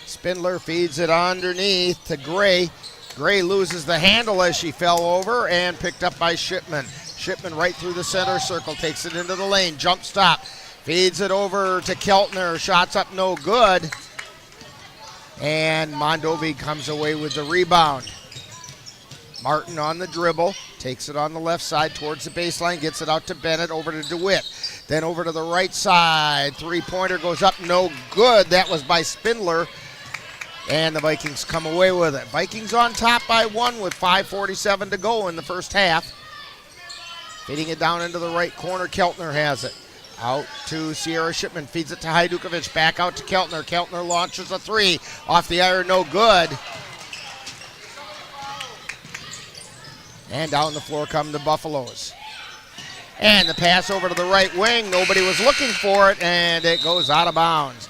Spindler feeds it underneath to Gray. Gray loses the handle as she fell over and picked up by Shipman. Shipman right through the center circle, takes it into the lane, jump stop. Feeds it over to Keltner, shots up no good. And Mondovi comes away with the rebound. Martin on the dribble, takes it on the left side towards the baseline, gets it out to Bennett, over to DeWitt. Then over to the right side, three-pointer goes up, no good. That was by Spindler. And the Vikings come away with it. Vikings on top by one with 5:47 to go in the first half. Feeding it down into the right corner, Keltner has it. Out to Sierra Shipman, feeds it to Hajdukovic, back out to Keltner. Keltner launches a three, off the iron, no good. And down the floor come the Buffaloes. And the pass over to the right wing, nobody was looking for it, and it goes out of bounds.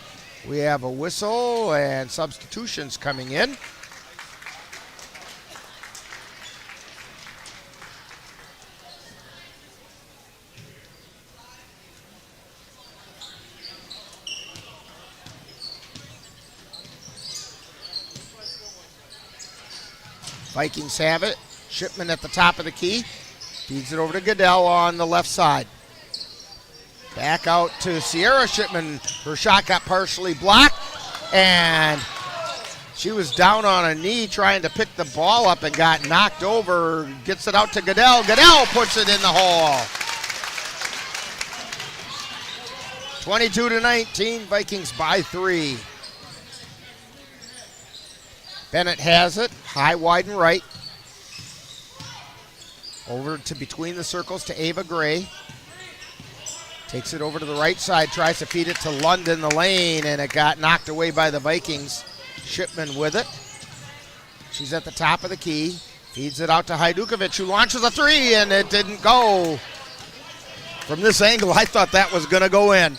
We have a whistle and substitutions coming in. Vikings have it. Shipman at the top of the key. Feeds it over to Goodell on the left side. Back out to Sierra Shipman. Her shot got partially blocked, and she was down on a knee trying to pick the ball up and got knocked over. Gets it out to Goodell. Goodell puts it in the hole. 22-19, Vikings by 3. Bennett has it, high, wide, and right. Over to between the circles to Ava Gray. Takes it over to the right side, tries to feed it to London, the lane, and it got knocked away by the Vikings. Shipman with it. She's at the top of the key. Feeds it out to Hajdukovic, who launches a three, and it didn't go. From this angle, I thought that was going to go in.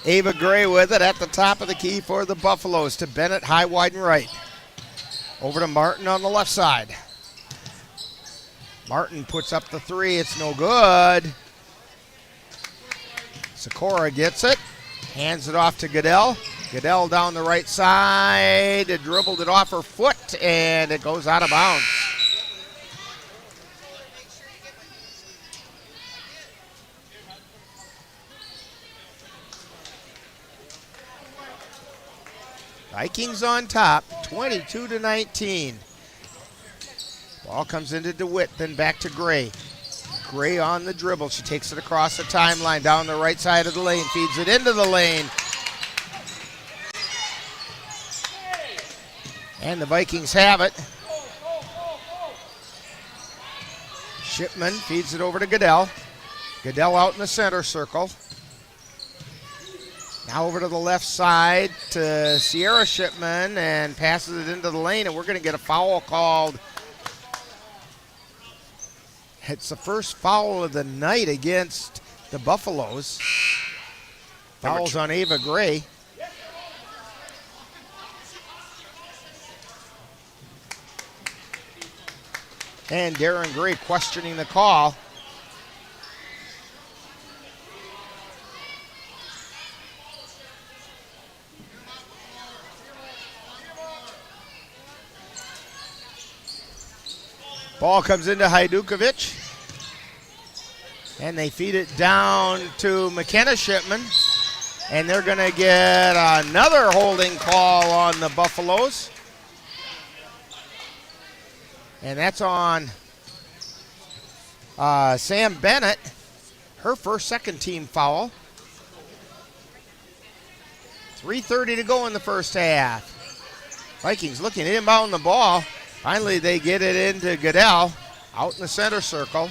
Ava Gray with it at the top of the key for the Buffaloes to Bennett, high, wide, and right. Over to Martin on the left side. Martin puts up the three. It's no good. Sikora gets it. Hands it off to Goodell. Goodell down the right side. Dribbled it off her foot, and it goes out of bounds. Vikings on top, 22-19. Ball comes into DeWitt, then back to Gray. Gray on the dribble. She takes it across the timeline, down the right side of the lane, feeds it into the lane. And the Vikings have it. Shipman feeds it over to Goodell. Goodell out in the center circle. Now over to the left side to Sierra Shipman and passes it into the lane, and we're going to get a foul called. It's the first foul of the night against the Buffaloes. Fouls on Ava Gray. And Darren Gray questioning the call. Ball comes into Hajdukovic. And they feed it down to McKenna Shipman. And they're going to get another holding call on the Buffaloes. And that's on Sam Bennett. Her first second team foul. 3:30 to go in the first half. Vikings looking to inbound the ball. Finally, they get it into Goodell. Out in the center circle.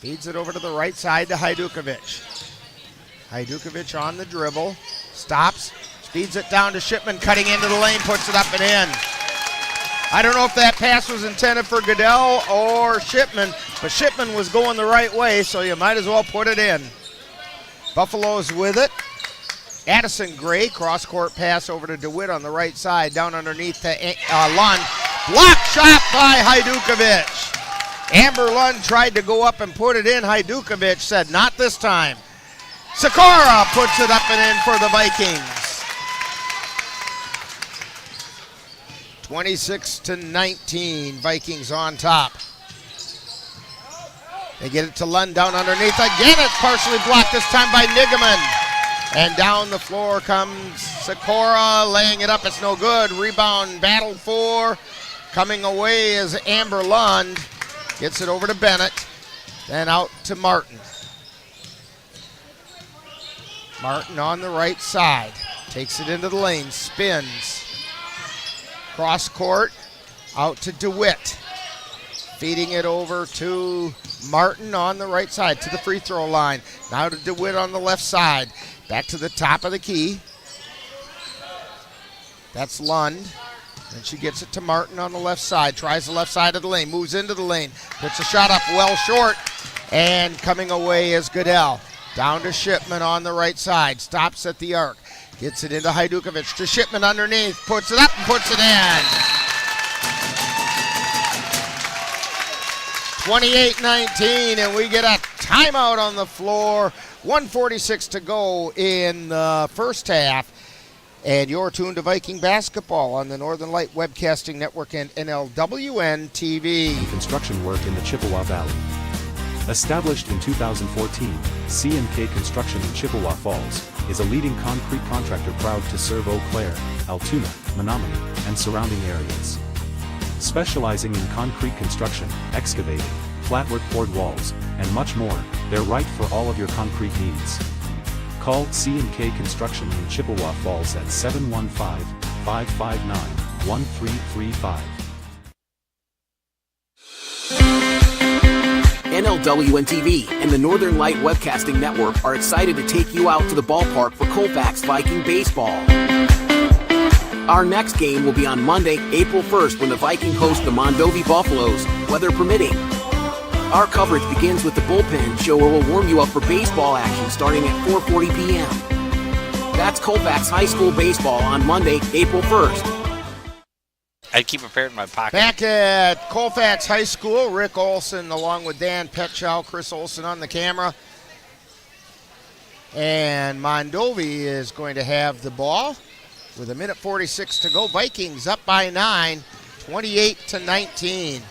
Feeds it over to the right side to Hajdukovic. Hajdukovic on the dribble. Stops. Feeds it down to Shipman, cutting into the lane, puts it up and in. I don't know if that pass was intended for Goodell or Shipman, but Shipman was going the right way, so you might as well put it in. Buffalo's with it. Addison Gray, cross-court pass over to DeWitt on the right side, down underneath to Lund. Block shot by Hajdukovic. Amber Lund tried to go up and put it in. Hajdukovic said, not this time. Sikora puts it up and in for the Vikings. 26-19, Vikings on top. They get it to Lund down underneath. Again, it's partially blocked, this time by Nigaman. And down the floor comes Sikora, laying it up. It's no good. Rebound battled for. Coming away is Amber Lund. Gets it over to Bennett. Then out to Martin. Martin on the right side. Takes it into the lane. Spins. Cross court. Out to DeWitt. Feeding it over to Martin on the right side to the free throw line. Now to DeWitt on the left side. Back to the top of the key. That's Lund. And she gets it to Martin on the left side. Tries the left side of the lane. Moves into the lane. Puts a shot up well short. And coming away is Goodell. Down to Shipman on the right side. Stops at the arc. Gets it into Hajdukovic. To Shipman underneath. Puts it up and puts it in. 28-19, and we get a timeout on the floor. 1:46 to go in the first half. And you're tuned to Viking basketball on the Northern Light Webcasting Network and NLWN-TV.
Construction work in the Chippewa Valley. Established in 2014, C&K Construction in Chippewa Falls is a leading concrete contractor proud to serve Eau Claire, Altoona, Menominee, and surrounding areas. Specializing in concrete construction, excavating, flatwork poured walls, and much more, they're right for all of your concrete needs. Call C&K Construction in Chippewa Falls at 715-559-1335.
NLWN-TV and the Northern Light Webcasting Network are excited to take you out to the ballpark for Colfax Viking Baseball. Our next game will be on Monday, April 1st when the Vikings host the Mondovi Buffaloes, weather permitting. Our coverage begins with the bullpen show where we'll warm you up for baseball action starting at 4:40 p.m. That's Colfax High School Baseball on Monday, April 1st.
I'd keep a pair in my pocket.
Back at Colfax High School, Rick Olson along with Dan Petchow, Chris Olson on the camera. And Mondovi is going to have the ball with 1:46 to go. Vikings up by 9, 28-19.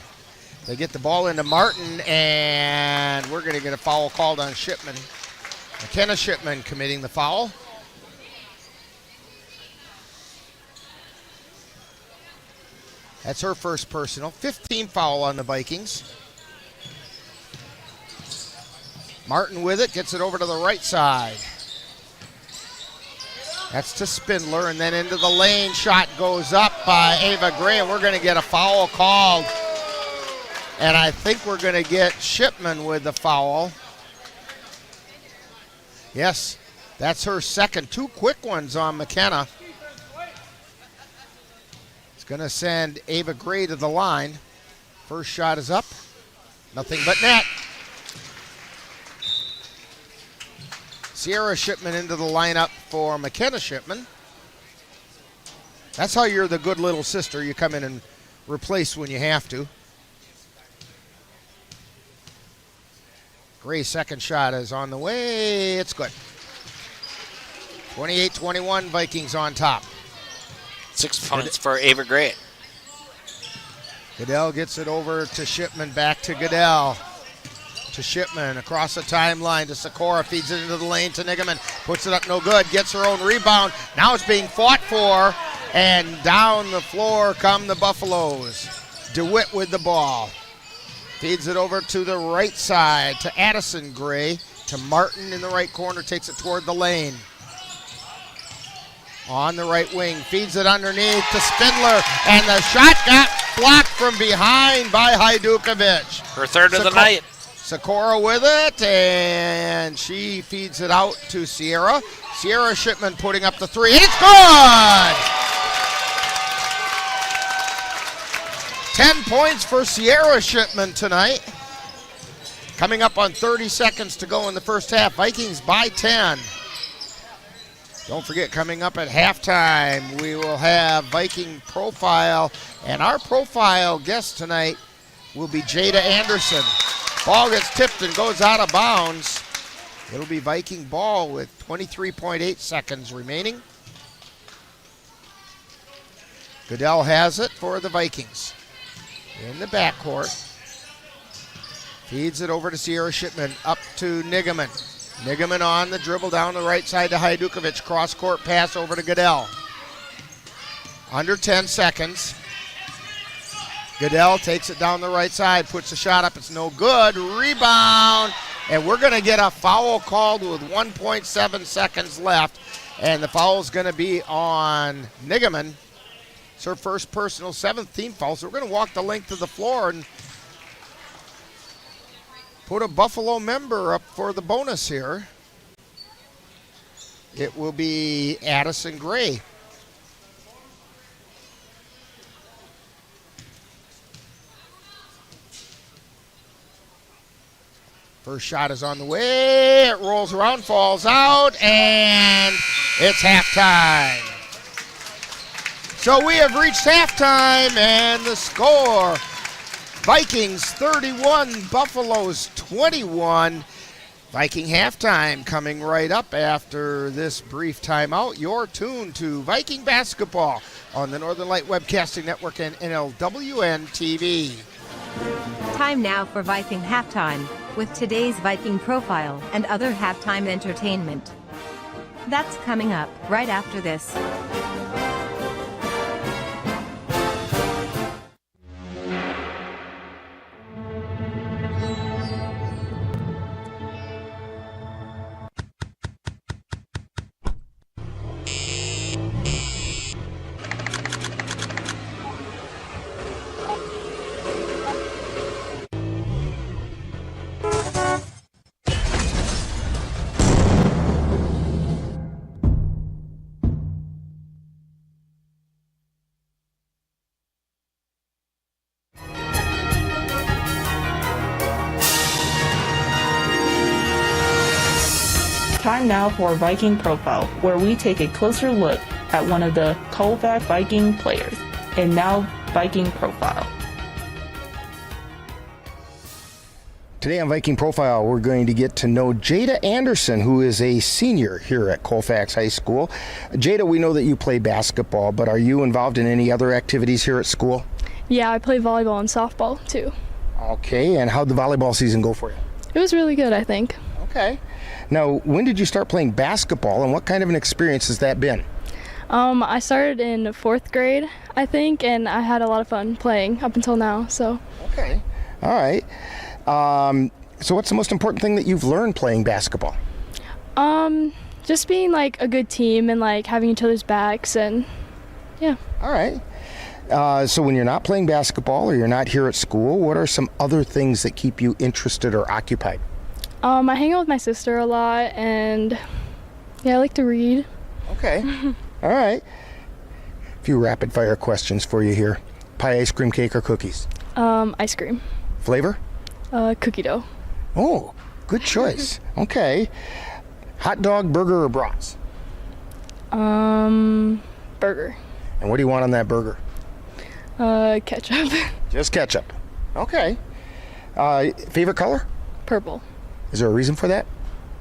They get the ball into Martin, and we're going to get a foul called on Shipman. McKenna Shipman committing the foul. That's her first personal. 15 foul on the Vikings. Martin with it, gets it over to the right side. That's to Spindler, and then into the lane. Shot goes up by Ava Gray, and we're going to get a foul called. And I think we're going to get Shipman with the foul. Yes, that's her second. Two quick ones on McKenna. It's going to send Ava Gray to the line. First shot is up. Nothing but net. Sierra Shipman into the lineup for McKenna Shipman. That's how you're the good little sister. You come in and replace when you have to. Gray's second shot is on the way. It's good. 28-21, Vikings on top.
6 points for Ava Gray.
Goodell gets it over to Shipman, back to Goodell. To Shipman, across the timeline to Sikora, feeds it into the lane to Nigaman, puts it up no good, gets her own rebound. Now it's being fought for, and down the floor come the Buffaloes. DeWitt with the ball. Feeds it over to the right side to Addison Gray, to Martin in the right corner, takes it toward the lane. On the right wing, feeds it underneath to Spindler, and the shot got blocked from behind by Hajdukovic.
Her third of the night.
Sikora with it, and she feeds it out to Sierra. Sierra Shipman putting up the three. It's good! 10 points for Sierra Shipman tonight. Coming up on 30 seconds to go in the first half. Vikings by 10. Don't forget, coming up at halftime, we will have Viking profile, and our profile guest tonight will be Jada Anderson. Ball gets tipped and goes out of bounds. It'll be Viking ball with 23.8 seconds remaining. Goodell has it for the Vikings. In the backcourt. Feeds it over to Sierra Shipman, up to Nigaman. Nigaman on the dribble down the right side to Hajdukovic. Cross-court pass over to Goodell. Under 10 seconds. Goodell takes it down the right side, puts the shot up. It's no good. Rebound. And we're going to get a foul called with 1.7 seconds left. And the foul is going to be on Nigaman. It's her first personal, 7th team foul. So we're going to walk the length of the floor and put a Buffalo member up for the bonus here. It will be Addison Gray. First shot is on the way. It rolls around, falls out, and it's halftime. So we have reached halftime, and the score, Vikings 31, Buffaloes 21. Viking halftime coming right up after this brief timeout. You're tuned to Viking basketball on the Northern Light Webcasting Network and NLWN-TV.
Time now for Viking halftime, with today's Viking profile and other halftime entertainment. That's coming up right after this.
Time now for Viking Profile, where we take a closer look at one of the Colfax Viking players. And now, Viking Profile.
Today on Viking Profile, we're going to get to know Jada Anderson, who is a senior here at Colfax High School. Jada, we know that you play basketball, but are you involved in any other activities here at school?
Yeah, I play volleyball and softball too.
Okay, and how'd the volleyball season go for you?
It was really good, I think.
Okay. Now, when did you start playing basketball, and what kind of an experience has that been?
I started in 4th grade, I think, and I had a lot of fun playing up until now, so.
Okay. All right. So what's the most important thing that you've learned playing basketball?
Just being like a good team and like having each other's backs and yeah.
All right. So when you're not playing basketball or you're not here at school, what are some other things that keep you interested or occupied?
I hang out with my sister a lot and yeah, I like to read.
Okay. All right. A few rapid fire questions for you here. Pie, ice cream, cake, or cookies?
Ice cream.
Flavor?
Cookie dough.
Oh, good choice. Okay. Hot dog, burger, or brats?
Burger.
And what do you want on that burger?
Ketchup.
Just ketchup. Okay. Favorite color?
Purple.
Is there a reason for that?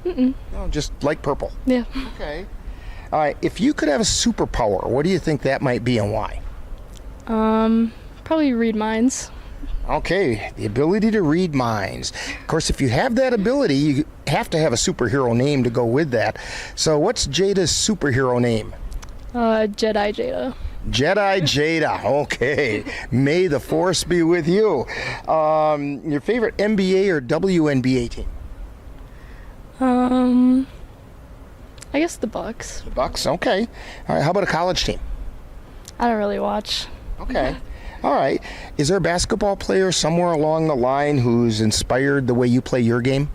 Mm-mm.
No, just like purple.
Yeah.
Okay. All right. If you could have a superpower, what do you think that might be and why?
Probably read minds.
Okay, the ability to read minds. Of course, if you have that ability, you have to have a superhero name to go with that. So what's Jada's superhero name?
Jedi Jada.
Jedi Jada. Okay. May the Force be with you. Your favorite NBA or WNBA team?
I guess the Bucks.
The Bucks, okay. All right, how about a college team?
I don't really watch.
Okay. All right. Is there a basketball player somewhere along the line who's inspired the way you play your game?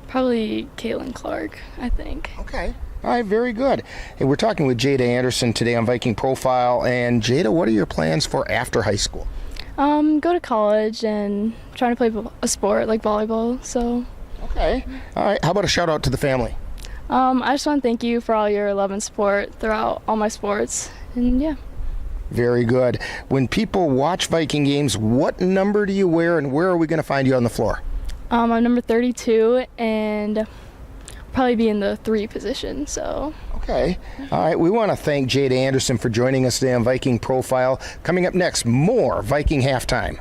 Probably Caitlin Clark, I think.
Okay. All right, very good. Hey, we're talking with Jada Anderson today on Viking Profile. And Jada, what are your plans for after high school?
Go to college and trying to play a sport like volleyball, so.
Okay. All right. How about a shout out to the family?
I just want to thank you for all your love and support throughout all my sports, and yeah.
Very good. When people watch Viking games, what number do you wear, and where are we going to find you on the floor?
I'm number 32, and probably be in the 3 position, so.
Okay. All right. We want to thank Jada Anderson for joining us today on Viking Profile. Coming up next, more Viking Halftime.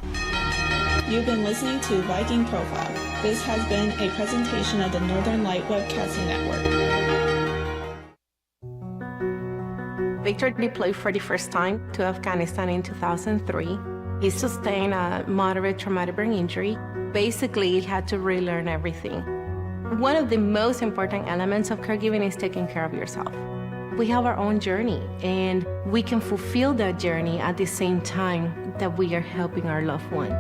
You've been listening to Viking Profile. This has been a presentation of the Northern Light Webcasting Network.
Victor deployed for the first time to Afghanistan in 2003. He sustained a moderate traumatic brain injury. Basically, he had to relearn everything. One of the most important elements of caregiving is taking care of yourself. We have our own journey, and we can fulfill that journey at the same time that we are helping our loved one.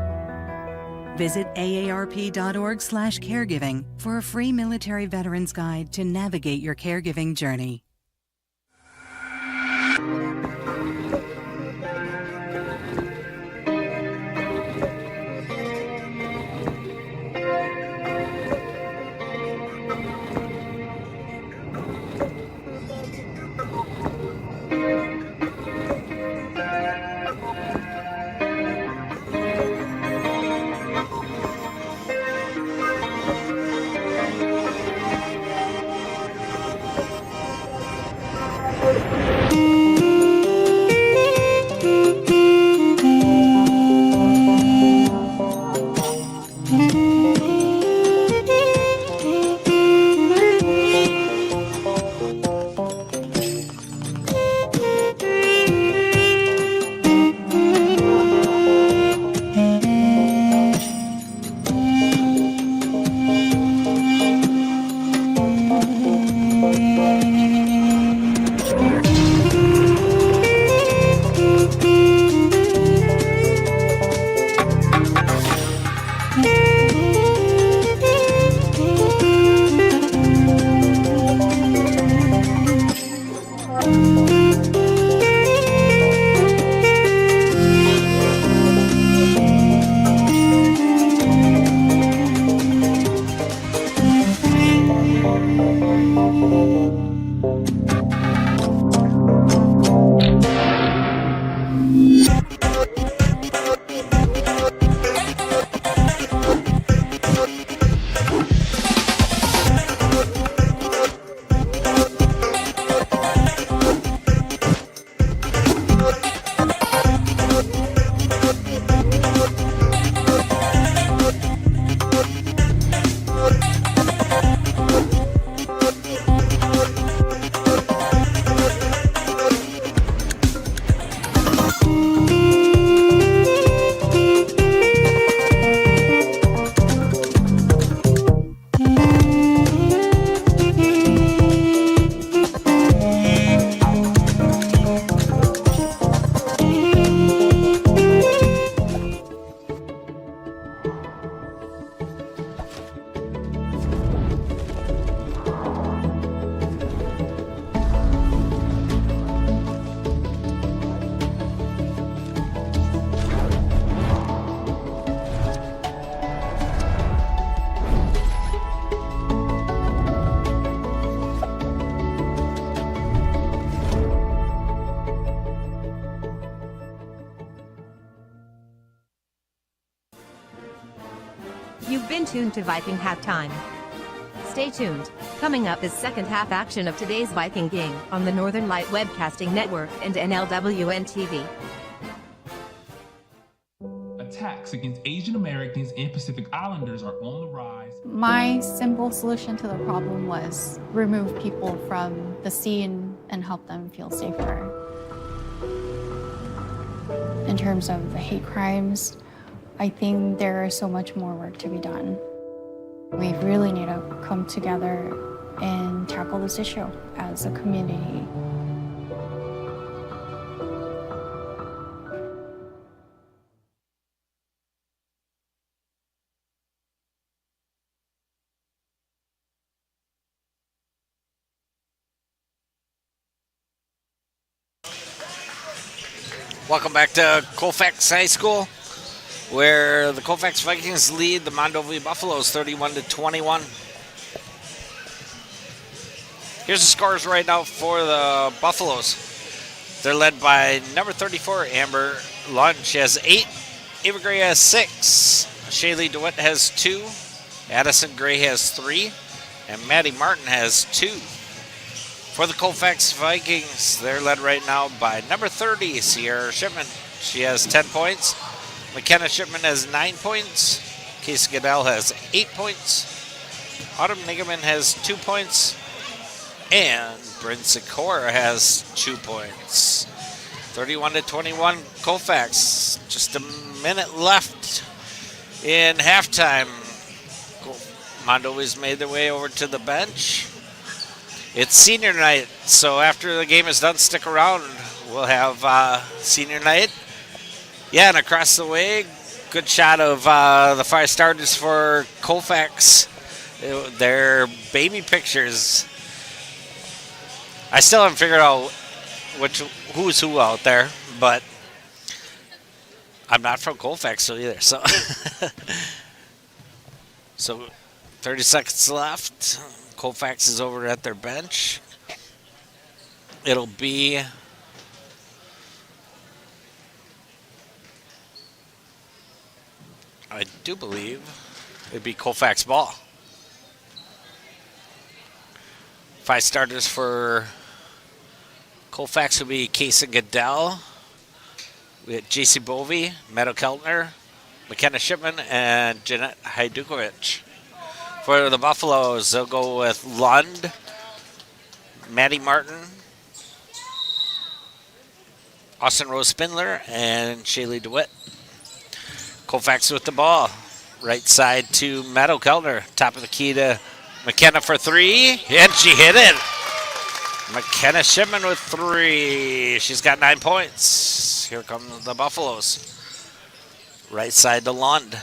Visit aarp.org/caregiving for a free military veterans guide to navigate your caregiving journey.
You've been tuned to Viking Halftime. Stay tuned. Coming up is second half action of today's Viking game on the Northern Light Webcasting Network and NLWN-TV.
Attacks against Asian Americans and Pacific Islanders are on the rise.
My simple solution to the problem was remove people from the scene and help them feel safer. In terms of the hate crimes, I think there is so much more work to be done. We really need to come together and tackle this issue as a community.
Welcome back to Colfax High School, where the Colfax Vikings lead the Mondovi Buffaloes 31-21. Here's the scores right now for the Buffaloes. They're led by number 34, Amber Lund. She has 8. Ava Gray has 6. Shaylee DeWitt has 2. Addison Gray has 3. And Maddie Martin has 2. For the Colfax Vikings, they're led right now by number 30, Sierra Shipman. She has 10 points. McKenna Shipman has 9 points. Casey Goodell has 8 points. Autumn Nigaman has 2 points. And Bryn Sikora has 2 points. 31-21, Colfax. Just a minute left in halftime. Mondovi's made their way over to the bench. It's senior night, so after the game is done, stick around. We'll have senior night. Yeah, and across the way, good shot of the 5 starters for Colfax. Their baby pictures. I still haven't figured out who's who out there, but I'm not from Colfax so either. So, so 30 seconds left. Colfax is over at their bench. It'll be I do believe it'd be Colfax ball. 5 starters for Colfax will be Casey Goodell. We have J.C. Bovey, Meadow Keltner, McKenna Shipman, and Jeanette Hajdukovic. For the Buffaloes, they'll go with Lund, Maddie Martin, Austin Rose Spindler, and Shaylee DeWitt. Colfax with the ball. Right side to Meadow Keltner. Top of the key to McKenna for 3, and she hit it. McKenna Shipman with 3. She's got 9 points. Here come the Buffaloes. Right side to Lund.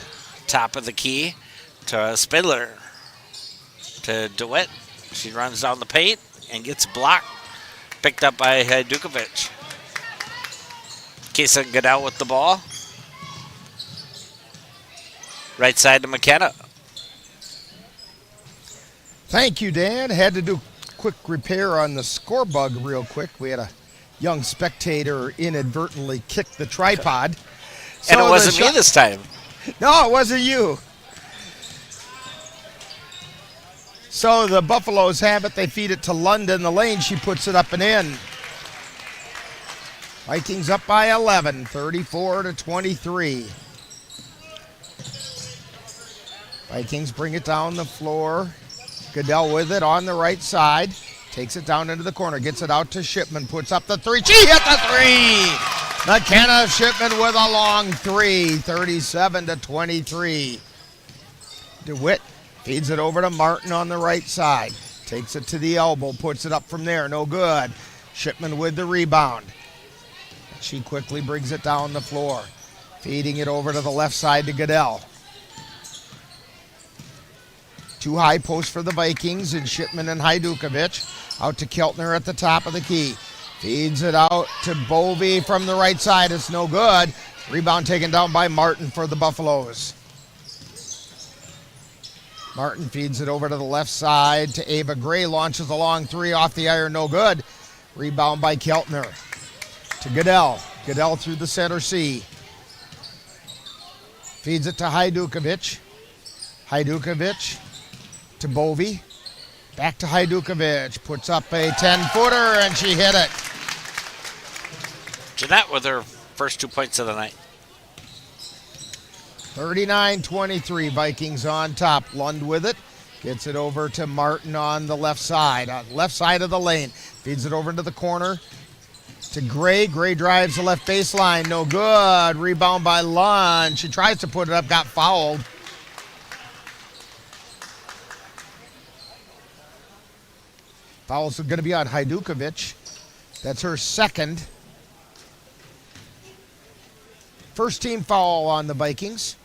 Top of the key to Spindler. To DeWitt. She runs down the paint and gets blocked. Picked up by Hajdukovic. Casey Goodell with the ball. Right side to McKenna.
Thank you, Dan. Had to do quick repair on the score bug real quick. We had a young spectator inadvertently kick the tripod.
And it wasn't me this time.
No, it wasn't you. So the Buffaloes have it. They feed it to London. The lane, she puts it up and in. Vikings up by 11, 34-23. Vikings bring it down the floor. Goodell with it on the right side. Takes it down into the corner. Gets it out to Shipman. Puts up the 3. She hit the 3! McKenna Shipman with a long 3. 37-23. DeWitt feeds it over to Martin on the right side. Takes it to the elbow. Puts it up from there. No good. Shipman with the rebound. She quickly brings it down the floor. Feeding it over to the left side to Goodell. 2 high posts for the Vikings and Shipman and Hajdukovic. Out to Keltner at the top of the key. Feeds it out to Bovey from the right side. It's no good. Rebound taken down by Martin for the Buffaloes. Martin feeds it over to the left side to Ava Gray. Launches a long 3 off the iron. No good. Rebound by Keltner. To Goodell. Goodell through the center C. Feeds it to Hajdukovic. Hajdukovic to Bovey. Back to Hajdukovic. Puts up a 10-footer, and she hit it.
Jeanette with her first 2 points of the night.
39-23, Vikings on top. Lund with it. Gets it over to Martin on the left side. On the left side of the lane. Feeds it over into the corner to Gray. Gray drives the left baseline. No good. Rebound by Lund. She tries to put it up. Got fouled. Foul's going to be on Hajdukovic. That's her second. First team foul on the Vikings.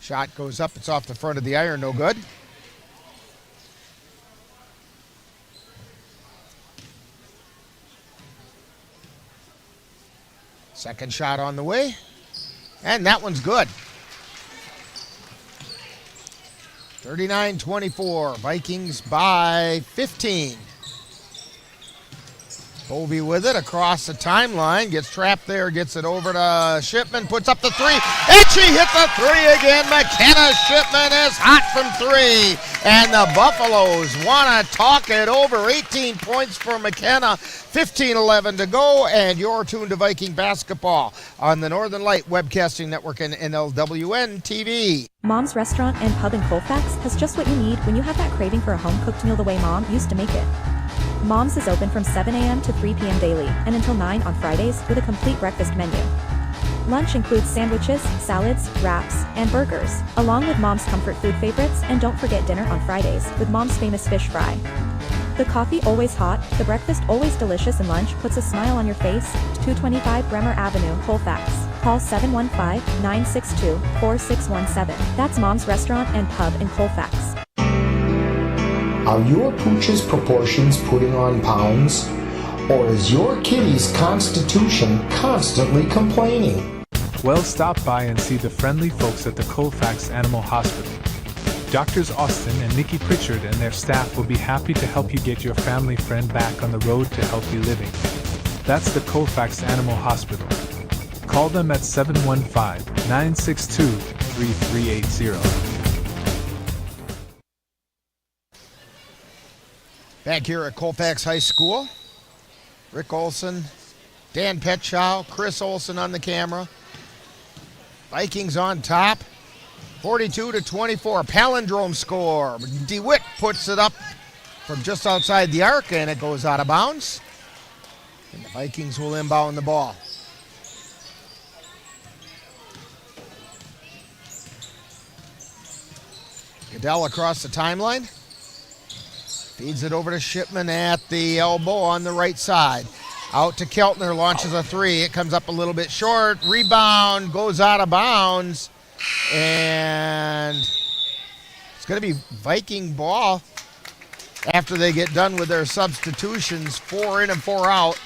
Shot goes up. It's off the front of the iron. No good. Second shot on the way, and that one's good. 39-24, Vikings by 15. Mondovi with it across the timeline, gets trapped there, gets it over to Shipman, puts up the three, and she hit the three again. McKenna Shipman is hot from three, and the Buffaloes want to talk it over. 18 points for McKenna, 15-11 to go, and you're tuned to Viking basketball on the Northern Light Webcasting Network and NLWN-TV.
Mom's Restaurant and Pub in Colfax has just what you need when you have that craving for a home-cooked meal the way Mom used to make it. Mom's is open from 7 a.m. to 3 p.m. daily and until 9 on Fridays with a complete breakfast menu. Lunch includes sandwiches, salads, wraps, and burgers, along with Mom's comfort food favorites, and don't forget dinner on Fridays with Mom's famous fish fry. The coffee always hot, the breakfast always delicious, and lunch puts a smile on your face. 225 Bremer Avenue, Colfax. Call 715-962-4617. That's Mom's Restaurant and Pub in Colfax.
Are your pooch's proportions putting on pounds? Or is your kitty's constitution constantly complaining?
Well, stop by and see the friendly folks at the Colfax Animal Hospital. Doctors Austin and Nikki Pritchard and their staff will be happy to help you get your family friend back on the road to healthy living. That's the Colfax Animal Hospital. Call them at 715-962-3380.
Back here at Colfax High School, Rick Olson, Dan Petchow, Chris Olson on the camera. Vikings on top, 42-24, palindrome score. DeWitt puts it up from just outside the arc, and it goes out of bounds. And the Vikings will inbound the ball. Goodell across the timeline. Feeds it over to Shipman at the elbow on the right side. Out to Keltner, launches a three. It comes up a little bit short. Rebound, goes out of bounds. And it's going to be Viking ball after they get done with their substitutions. 4 in and 4 out.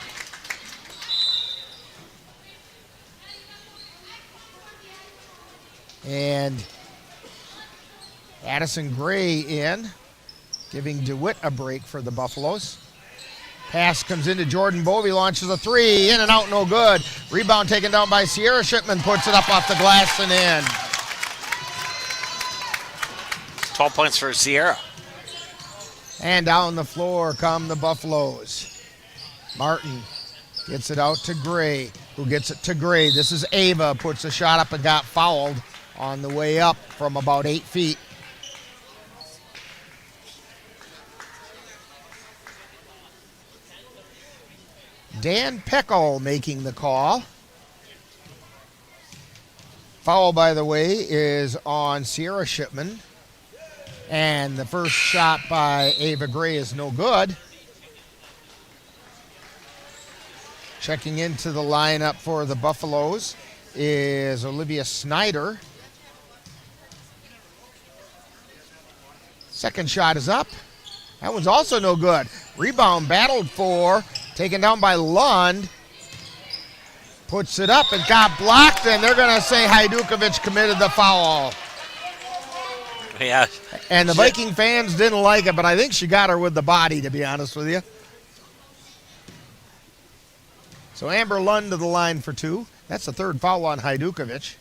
And Addison Gray in, giving DeWitt a break for the Buffaloes. Pass comes into Jordan Bovey, launches a three, in and out, no good. Rebound taken down by Sierra. Shipman puts it up off the glass and in.
12 points for Sierra.
And down the floor come the Buffaloes. Martin gets it out to Gray, who gets it to Gray. This is Ava, puts a shot up and got fouled on the way up from about 8 feet. Dan Peckel making the call. Foul, by the way, is on Sierra Shipman. And the first shot by Ava Gray is no good. Checking into the lineup for the Buffaloes is Olivia Snyder. Second shot is up. That one's also no good. Rebound battled for, taken down by Lund. Puts it up and got blocked, and they're going to say Hajdukovic committed the foul.
Yeah.
And the Viking fans didn't like it, but I think she got her with the body, to be honest with you. So Amber Lund to the line for 2. That's the third foul on Hajdukovic.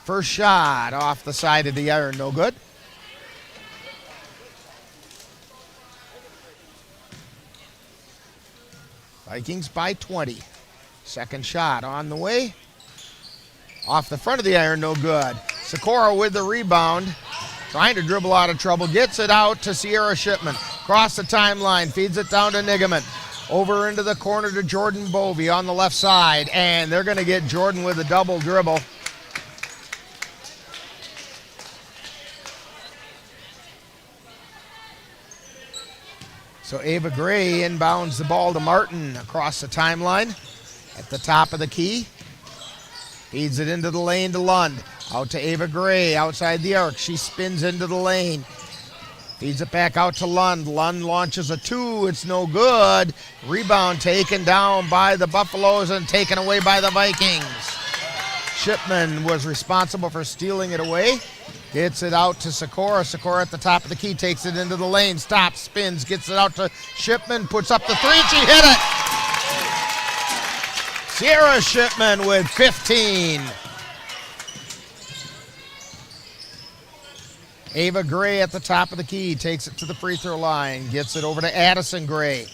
First shot off the side of the iron, no good. Vikings by 20. Second shot on the way. Off the front of the iron, no good. Sikora with the rebound. Trying to dribble out of trouble. Gets it out to Sierra Shipman. Across the timeline. Feeds it down to Nigaman. Over into the corner to Jordan Bovey on the left side. And they're going to get Jordan with a double dribble. So Ava Gray inbounds the ball to Martin across the timeline at the top of the key. Feeds it into the lane to Lund. Out to Ava Gray outside the arc. She spins into the lane. Feeds it back out to Lund. Lund launches a 2. It's no good. Rebound taken down by the Buffaloes and taken away by the Vikings. Shipman was responsible for stealing it away. Gets it out to Sikora. Sikora at the top of the key, takes it into the lane, stops, spins, gets it out to Shipman, puts up the 3. She hit it. Sierra Shipman with 15. Ava Gray at the top of the key, takes it to the free throw line, gets it over to Addison Gray.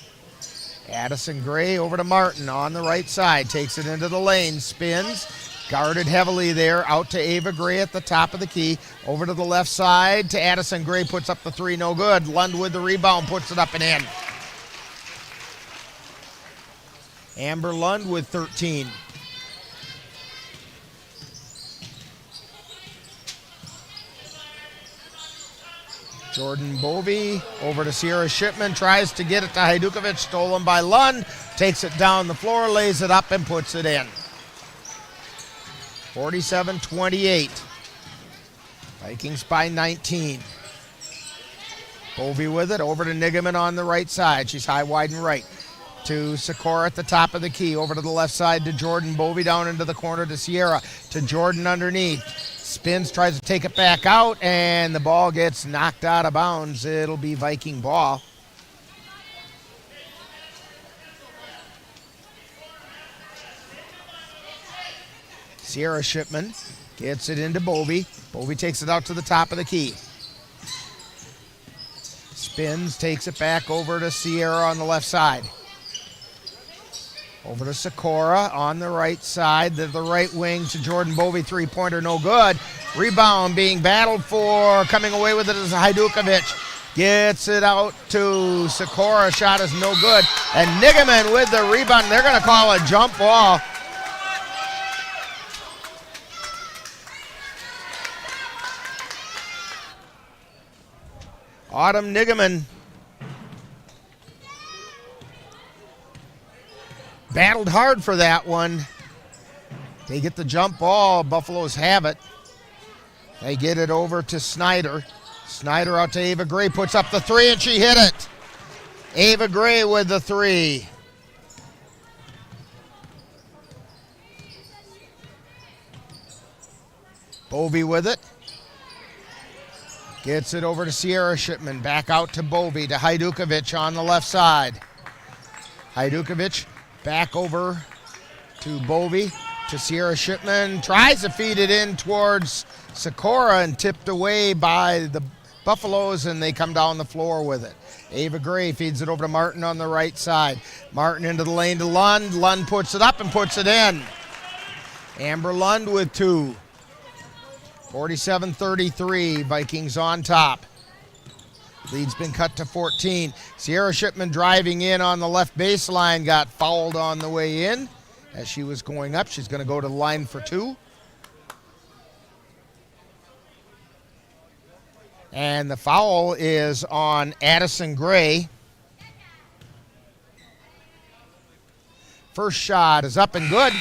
Addison Gray over to Martin on the right side, takes it into the lane, spins, guarded heavily there, out to Ava Gray at the top of the key, over to the left side to Addison Gray, puts up the 3, no good. Lund with the rebound, puts it up and in. Amber Lund with 13. Jordan Bovey over to Sierra Shipman, tries to get it to Hajdukovic, stolen by Lund, takes it down the floor, lays it up and puts it in. 47-28. Vikings by 19. Bovey with it, over to Nigaman on the right side. She's high, wide, and right. To Sikora at the top of the key, over to the left side to Jordan Bovey, down into the corner to Sierra, to Jordan underneath. Spins, tries to take it back out, and the ball gets knocked out of bounds. It'll be Viking ball. Sierra Shipman gets it into Bovey. Bovey takes it out to the top of the key. Spins, takes it back over to Sierra on the left side. Over to Sikora on the right side, the right wing to Jordan Bovey, 3-pointer, no good. Rebound being battled for, coming away with it is Hajdukovic. Gets it out to Sikora, shot is no good. And Nigaman with the rebound, they're going to call a jump ball. Autumn Nigaman battled hard for that one. They get the jump ball. Buffaloes have it. They get it over to Snyder. Snyder out to Ava Gray, puts up the 3, and she hit it. Ava Gray with the 3. Bovey with it. Gets it over to Sierra Shipman. Back out to Bovey, to Hajdukovic on the left side. Hajdukovic back over to Bovey, to Sierra Shipman. Tries to feed it in towards Sikora and tipped away by the Buffaloes, and they come down the floor with it. Ava Gray feeds it over to Martin on the right side. Martin into the lane to Lund. Lund puts it up and puts it in. Amber Lund with 2. 47-33, Vikings on top. Lead's been cut to 14. Sierra Shipman driving in on the left baseline, got fouled on the way in. As she was going up, she's going to go to the line for 2. And the foul is on Addison Gray. First shot is up and good.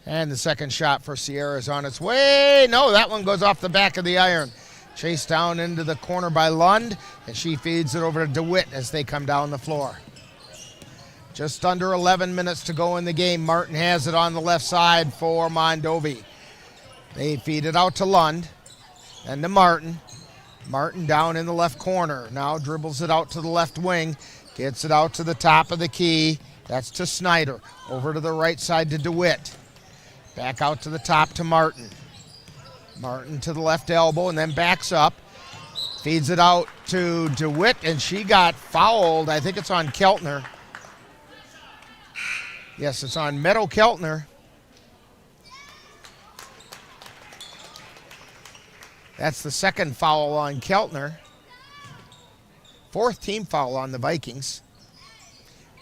And the second shot for Sierra is on its way. No, that one goes off the back of the iron. Chased down into the corner by Lund, and she feeds it over to DeWitt as they come down the floor. Just under 11 minutes to go in the game. Martin has it on the left side for Mondovi. They feed it out to Lund, and to Martin. Martin down in the left corner. Now dribbles it out to the left wing. Gets it out to the top of the key. That's to Snyder. Over to the right side to DeWitt. Back out to the top to Martin. Martin to the left elbow and then backs up. Feeds it out to DeWitt, and she got fouled. I think it's on Keltner. Yes, it's on Meadow Keltner. That's the second foul on Keltner. 4th team foul on the Vikings.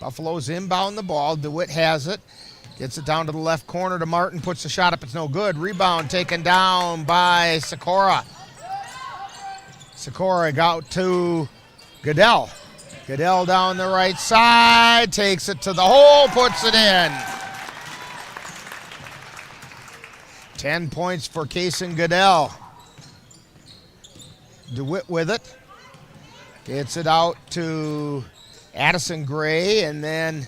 Buffalo's inbound the ball. DeWitt has it. Gets it down to the left corner to Martin. Puts the shot up. It's no good. Rebound taken down by Sikora. Sikora out to Goodell. Goodell down the right side, takes it to the hole, puts it in. 10 points for Kason Goodell. DeWitt with it. Gets it out to Addison Gray, and then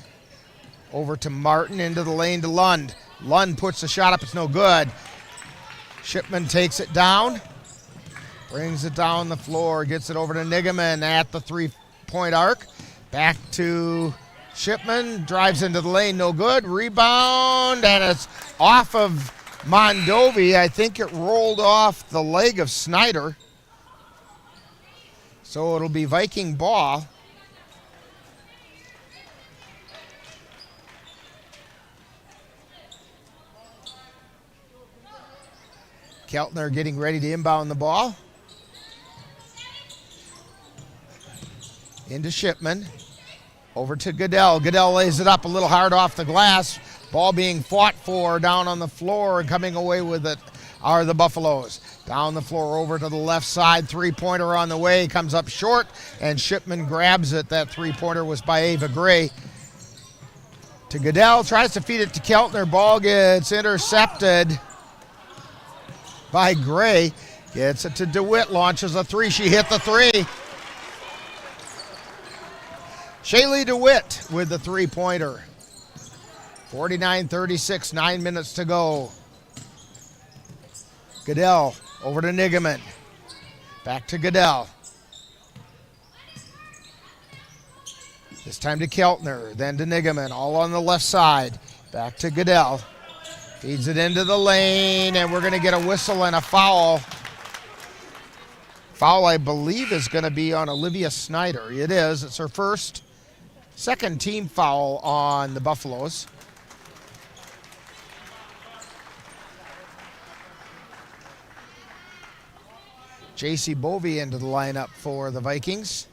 over to Martin, into the lane to Lund. Lund puts the shot up, it's no good. Shipman takes it down, brings it down the floor, gets it over to Nigaman at the three-point arc. Back to Shipman, drives into the lane, no good. Rebound, and it's off of Mondovi. I think it rolled off the leg of Snyder. So it'll be Viking ball. Keltner getting ready to inbound the ball. Into Shipman. Over to Goodell. Goodell lays it up a little hard off the glass. Ball being fought for down on the floor, and coming away with it are the Buffaloes. Down the floor over to the left side. Three-pointer on the way. Comes up short, and Shipman grabs it. That three-pointer was by Ava Gray. To Goodell. Tries to feed it to Keltner. Ball gets intercepted by Gray. Gets it to DeWitt. Launches a three. She hit the three. Shaylee DeWitt with the three-pointer. 49-36, 9 minutes to go. Goodell over to Nigaman. Back to Goodell. This time to Keltner, then to Nigaman, all on the left side. Back to Goodell. Feeds it into the lane, and we're going to get a whistle and a foul. Foul, I believe, is going to be on Olivia Snyder. It is. It's her second team foul on the Buffaloes. J.C. Bovey into the lineup for the Vikings.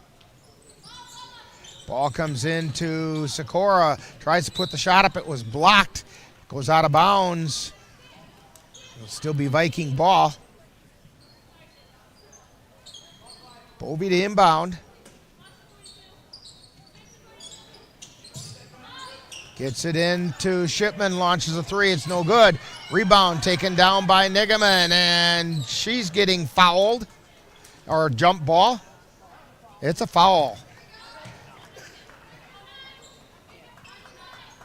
Ball comes into Sikora. Tries to put the shot up. It was blocked. Goes out of bounds. It'll still be Viking ball. Bovey to inbound. Gets it into Shipman. Launches a three. It's no good. Rebound taken down by Nigaman, and she's getting fouled. Or jump ball. It's a foul.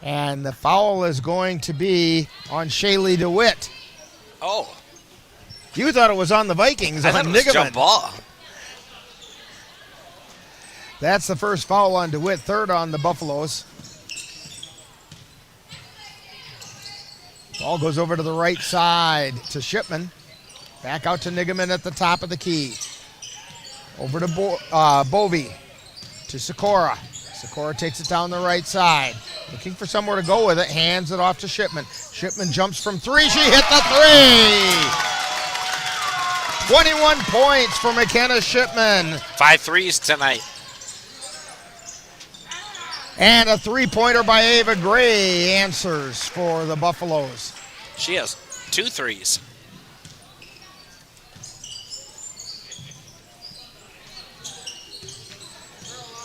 And the foul is going to be on Shaylee DeWitt.
Oh.
You thought it was on the Vikings.
I thought it was jump ball.
That's the first foul on DeWitt, third on the Buffaloes. Ball goes over to the right side to Shipman. Back out to Nigaman at the top of the key. Over to Bovey, to Sikora. Sikora takes it down the right side. Looking for somewhere to go with it, hands it off to Shipman. Shipman jumps from three, she hit the three! 21 points for McKenna Shipman.
5 threes tonight.
And a three-pointer by Ava Gray answers for the Buffaloes.
She has 2 threes.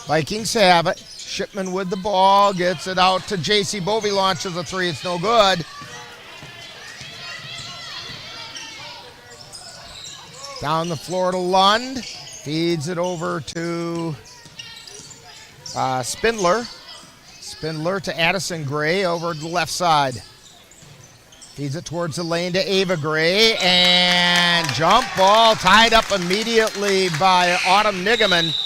Vikings have it. Shipman with the ball, gets it out to J.C. Bovey, launches a three, it's no good. Down the floor to Lund, feeds it over to Spindler. Spindler to Addison Gray over to the left side. Feeds it towards the lane to Ava Gray, and jump ball tied up immediately by Autumn Nigaman.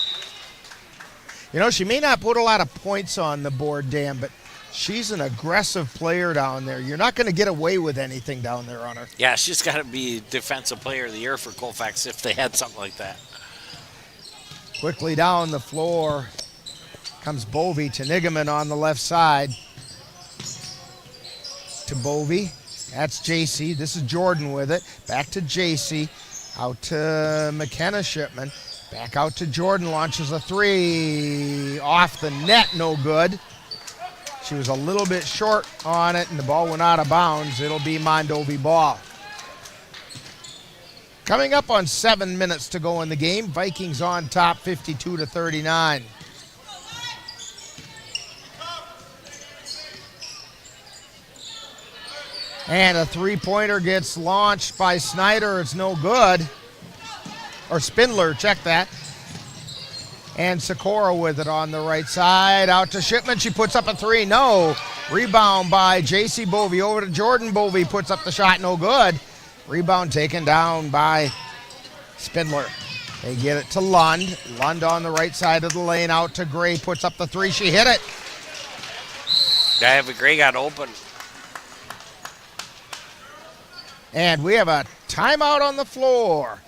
You know, she may not put a lot of points on the board, Dan, but she's an aggressive player down there. You're not going to get away with anything down there on her.
Yeah, she's got to be Defensive Player of the Year for Colfax if they had something like that.
Quickly down the floor comes Bovey to Nigaman on the left side. To Bovey. That's JC. This is Jordan with it. Back to JC. Out to McKenna Shipman. Back out to Jordan, launches a three. Off the net, no good. She was a little bit short on it, and the ball went out of bounds. It'll be Mondovi ball. Coming up on 7 minutes to go in the game. Vikings on top 52-39. And a three-pointer gets launched by Snyder. It's no good. Or Spindler, check that. And Sikora with it on the right side. Out to Shipman. She puts up a three. No. Rebound by J.C. Bovey. Over to Jordan Bovey. Puts up the shot. No good. Rebound taken down by Spindler. They get it to Lund. Lund on the right side of the lane. Out to Gray. Puts up the three. She hit it.
Diana Gray got open.
And we have a timeout on the floor.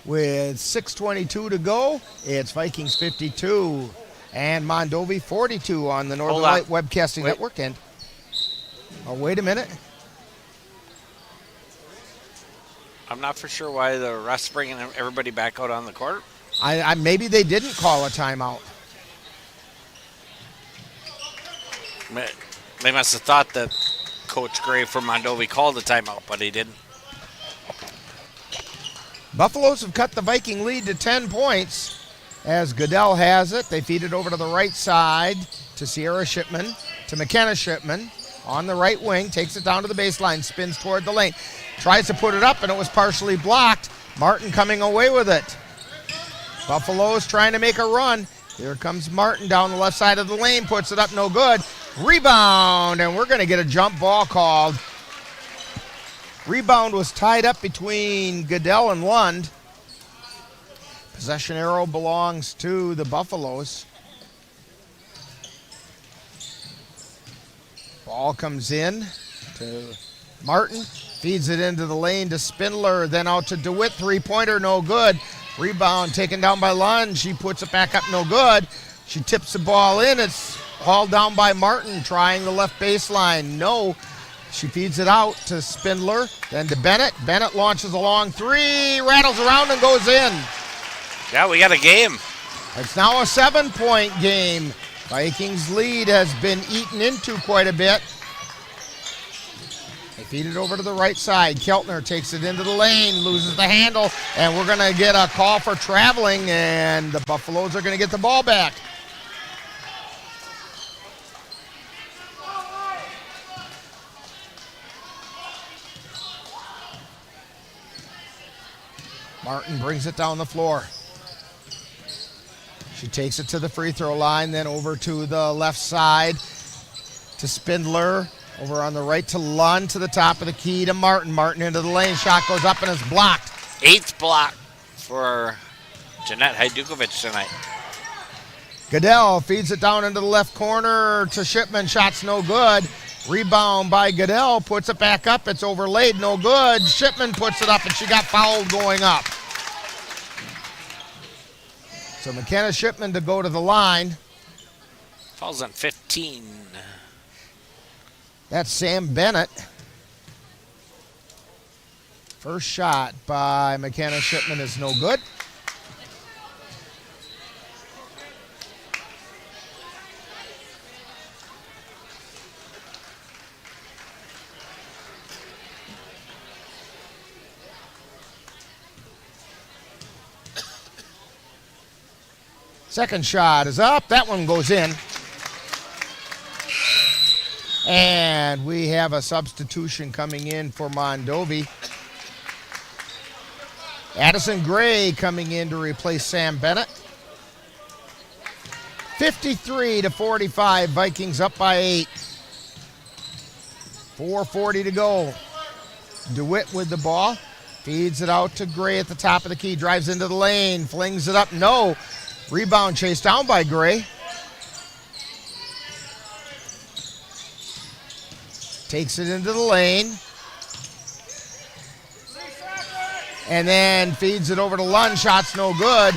With 6:22 to go, it's Vikings 52 and Mondovi 42 on the Northern Light Webcasting Network. And wait a minute.
I'm not for sure why the refs bringing everybody back out on the court.
I maybe they didn't call a timeout.
They must have thought that Coach Gray from Mondovi called the timeout, but he didn't.
Buffaloes have cut the Viking lead to 10 points as Goodell has it. They feed it over to the right side to Sierra Shipman, to McKenna Shipman on the right wing, takes it down to the baseline, spins toward the lane, tries to put it up, and it was partially blocked. Martin coming away with it. Buffaloes trying to make a run. Here comes Martin down the left side of the lane, puts it up, no good. Rebound, and we're going to get a jump ball called. Rebound was tied up between Goodell and Lund. Possession arrow belongs to the Buffaloes. Ball comes in to Martin. Feeds it into the lane to Spindler. Then out to DeWitt. Three-pointer, no good. Rebound taken down by Lund. She puts it back up, no good. She tips the ball in. It's hauled down by Martin, trying the left baseline. No. She feeds it out to Spindler, then to Bennett. Bennett launches a long three, rattles around and goes in.
Yeah, we got a game.
It's now a 7-point game. Vikings lead has been eaten into quite a bit. They feed it over to the right side. Keltner takes it into the lane, loses the handle, and we're going to get a call for traveling, and the Buffaloes are going to get the ball back. Martin brings it down the floor. She takes it to the free throw line, then over to the left side to Spindler. Over on the right to Lund, to the top of the key to Martin. Martin into the lane. Shot goes up and is blocked.
8th block for Jeanette Hajdukovic tonight.
Goodell feeds it down into the left corner to Shipman. Shot's no good. Rebound by Goodell. Puts it back up. It's overlaid. No good. Shipman puts it up, and she got fouled going up. So McKenna Shipman to go to the line.
Fouls on 15.
That's Sam Bennett. First shot by McKenna Shipman is no good. Second shot is up. That one goes in. And we have a substitution coming in for Mondovi. Addison Gray coming in to replace Sam Bennett. 53-45, Vikings up by 8. 4:40 to go. DeWitt with the ball. Feeds it out to Gray at the top of the key. Drives into the lane. Flings it up. No. Rebound chased down by Gray. Takes it into the lane. And then feeds it over to Lund. Shot's no good.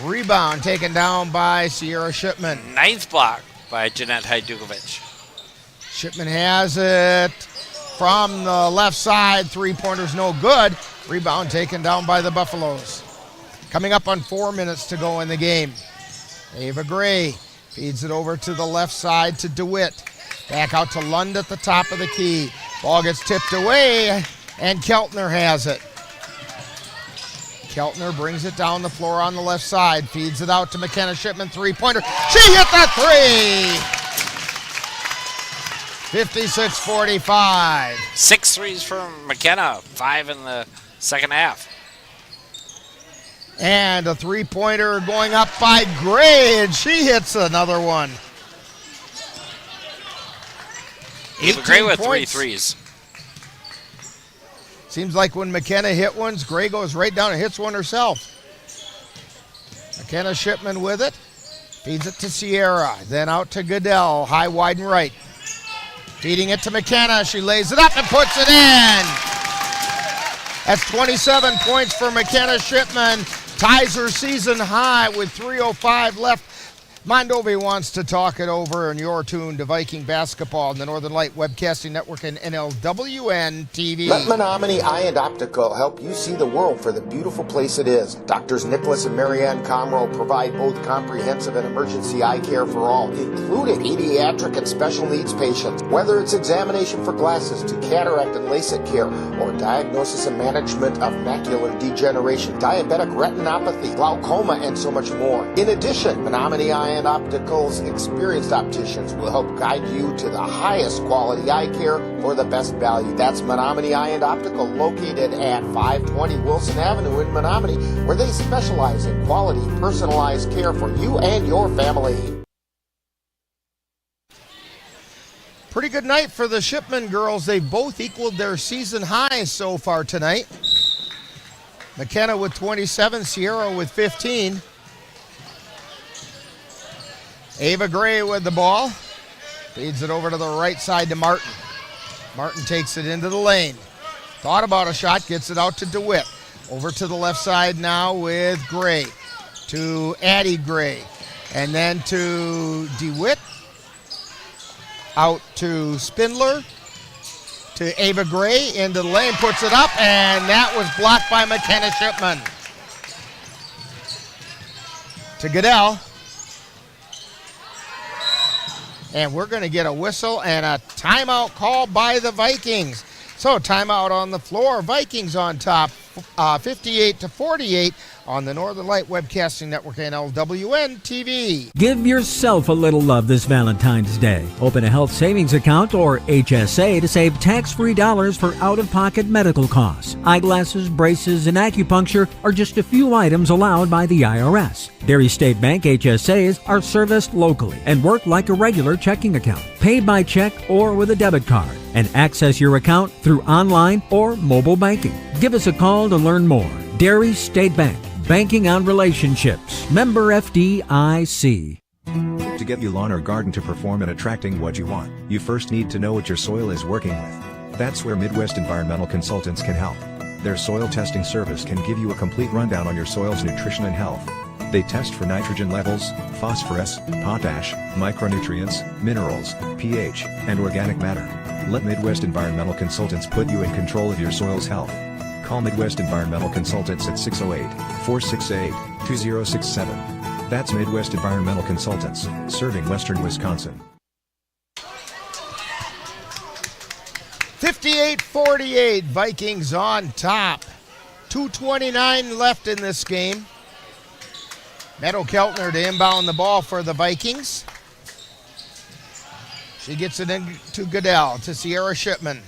Rebound taken down by Sierra Shipman.
9th block by Jeanette Hajdukovic.
Shipman has it from the left side. Three-pointer's no good. Rebound taken down by the Buffaloes. Coming up on 4 minutes to go in the game. Ava Gray feeds it over to the left side to DeWitt. Back out to Lund at the top of the key. Ball gets tipped away, and Keltner has it. Keltner brings it down the floor on the left side, feeds it out to McKenna Shipman, three-pointer. She hit the three! 56-45.
6 threes from McKenna, 5 in the second half.
And a three-pointer going up by Gray, and she hits another one.
Ava Gray with
points.
3 threes.
Seems like when McKenna hit ones, Gray goes right down and hits one herself. McKenna Shipman with it. Feeds it to Sierra. Then out to Goodell. High, wide, and right. Feeding it to McKenna. She lays it up and puts it in. That's 27 points for McKenna Shipman. Ties her season high with 3:05 left. Mondovi wants to talk it over, and you're tuned to Viking Basketball on the Northern Light Webcasting Network and NLWN-TV.
Let Menominee Eye and Optical help you see the world for the beautiful place it is. Doctors Nicholas and Marianne Comroe provide both comprehensive and emergency eye care for all, including pediatric and special needs patients. Whether it's examination for glasses to cataract and LASIK care, or diagnosis and management of macular degeneration, diabetic retinopathy, glaucoma, and so much more. In addition, Menominee Eye and Optical's experienced opticians will help guide you to the highest quality eye care for the best value. That's Menominee Eye and Optical, located at 520 Wilson Avenue in Menominee, where they specialize in quality, personalized care for you and your family.
Pretty good night for the Shipman girls. They've both equaled their season highs so far tonight. McKenna with 27, Sierra with 15. Ava Gray with the ball. Feeds it over to the right side to Martin. Martin takes it into the lane. Thought about a shot, gets it out to DeWitt. Over to the left side now with Gray. To Addie Gray. And then to DeWitt. Out to Spindler. To Ava Gray into the lane, puts it up, and that was blocked by McKenna Shipman. To Goodell. And we're going to get a whistle and a timeout call by the Vikings. So timeout on the floor. Vikings on top, 58-48 on the Northern Light Webcasting Network, NLWN-TV.
Give yourself a little love this Valentine's Day. Open a health savings account or HSA to save tax-free dollars for out-of-pocket medical costs. Eyeglasses, braces, and acupuncture are just a few items allowed by the IRS. Dairy State Bank HSAs are serviced locally and work like a regular checking account. Pay by check or with a debit card, and access your account through online or mobile banking. Give us a call to learn more. Dairy State Bank. Banking on relationships. Member FDIC.
To get your lawn or garden to perform at attracting what you want, you first need to know what your soil is working with. That's where Midwest Environmental Consultants can help. Their soil testing service can give you a complete rundown on your soil's nutrition and health. They test for nitrogen levels, phosphorus, potash, micronutrients, minerals, pH, and organic matter. Let Midwest Environmental Consultants put you in control of your soil's health. Call Midwest Environmental Consultants at 608-468-2067. That's Midwest Environmental Consultants, serving Western Wisconsin.
58-48, Vikings on top. 2:29 left in this game. Meadow Keltner to inbound the ball for the Vikings. She gets it into Goodell, to Sierra Shipman.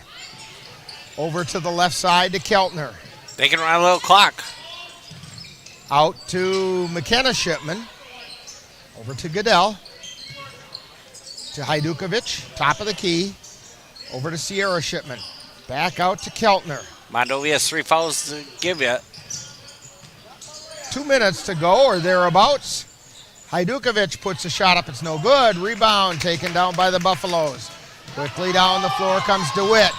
Over to the left side to Keltner.
They can run a little clock.
Out to McKenna Shipman. Over to Goodell. To Hajdukovic, top of the key. Over to Sierra Shipman. Back out to Keltner.
Mondovi has 3 fouls to give you.
2 minutes to go or thereabouts. Hajdukovic puts a shot up. It's no good. Rebound taken down by the Buffaloes. Quickly down the floor comes DeWitt.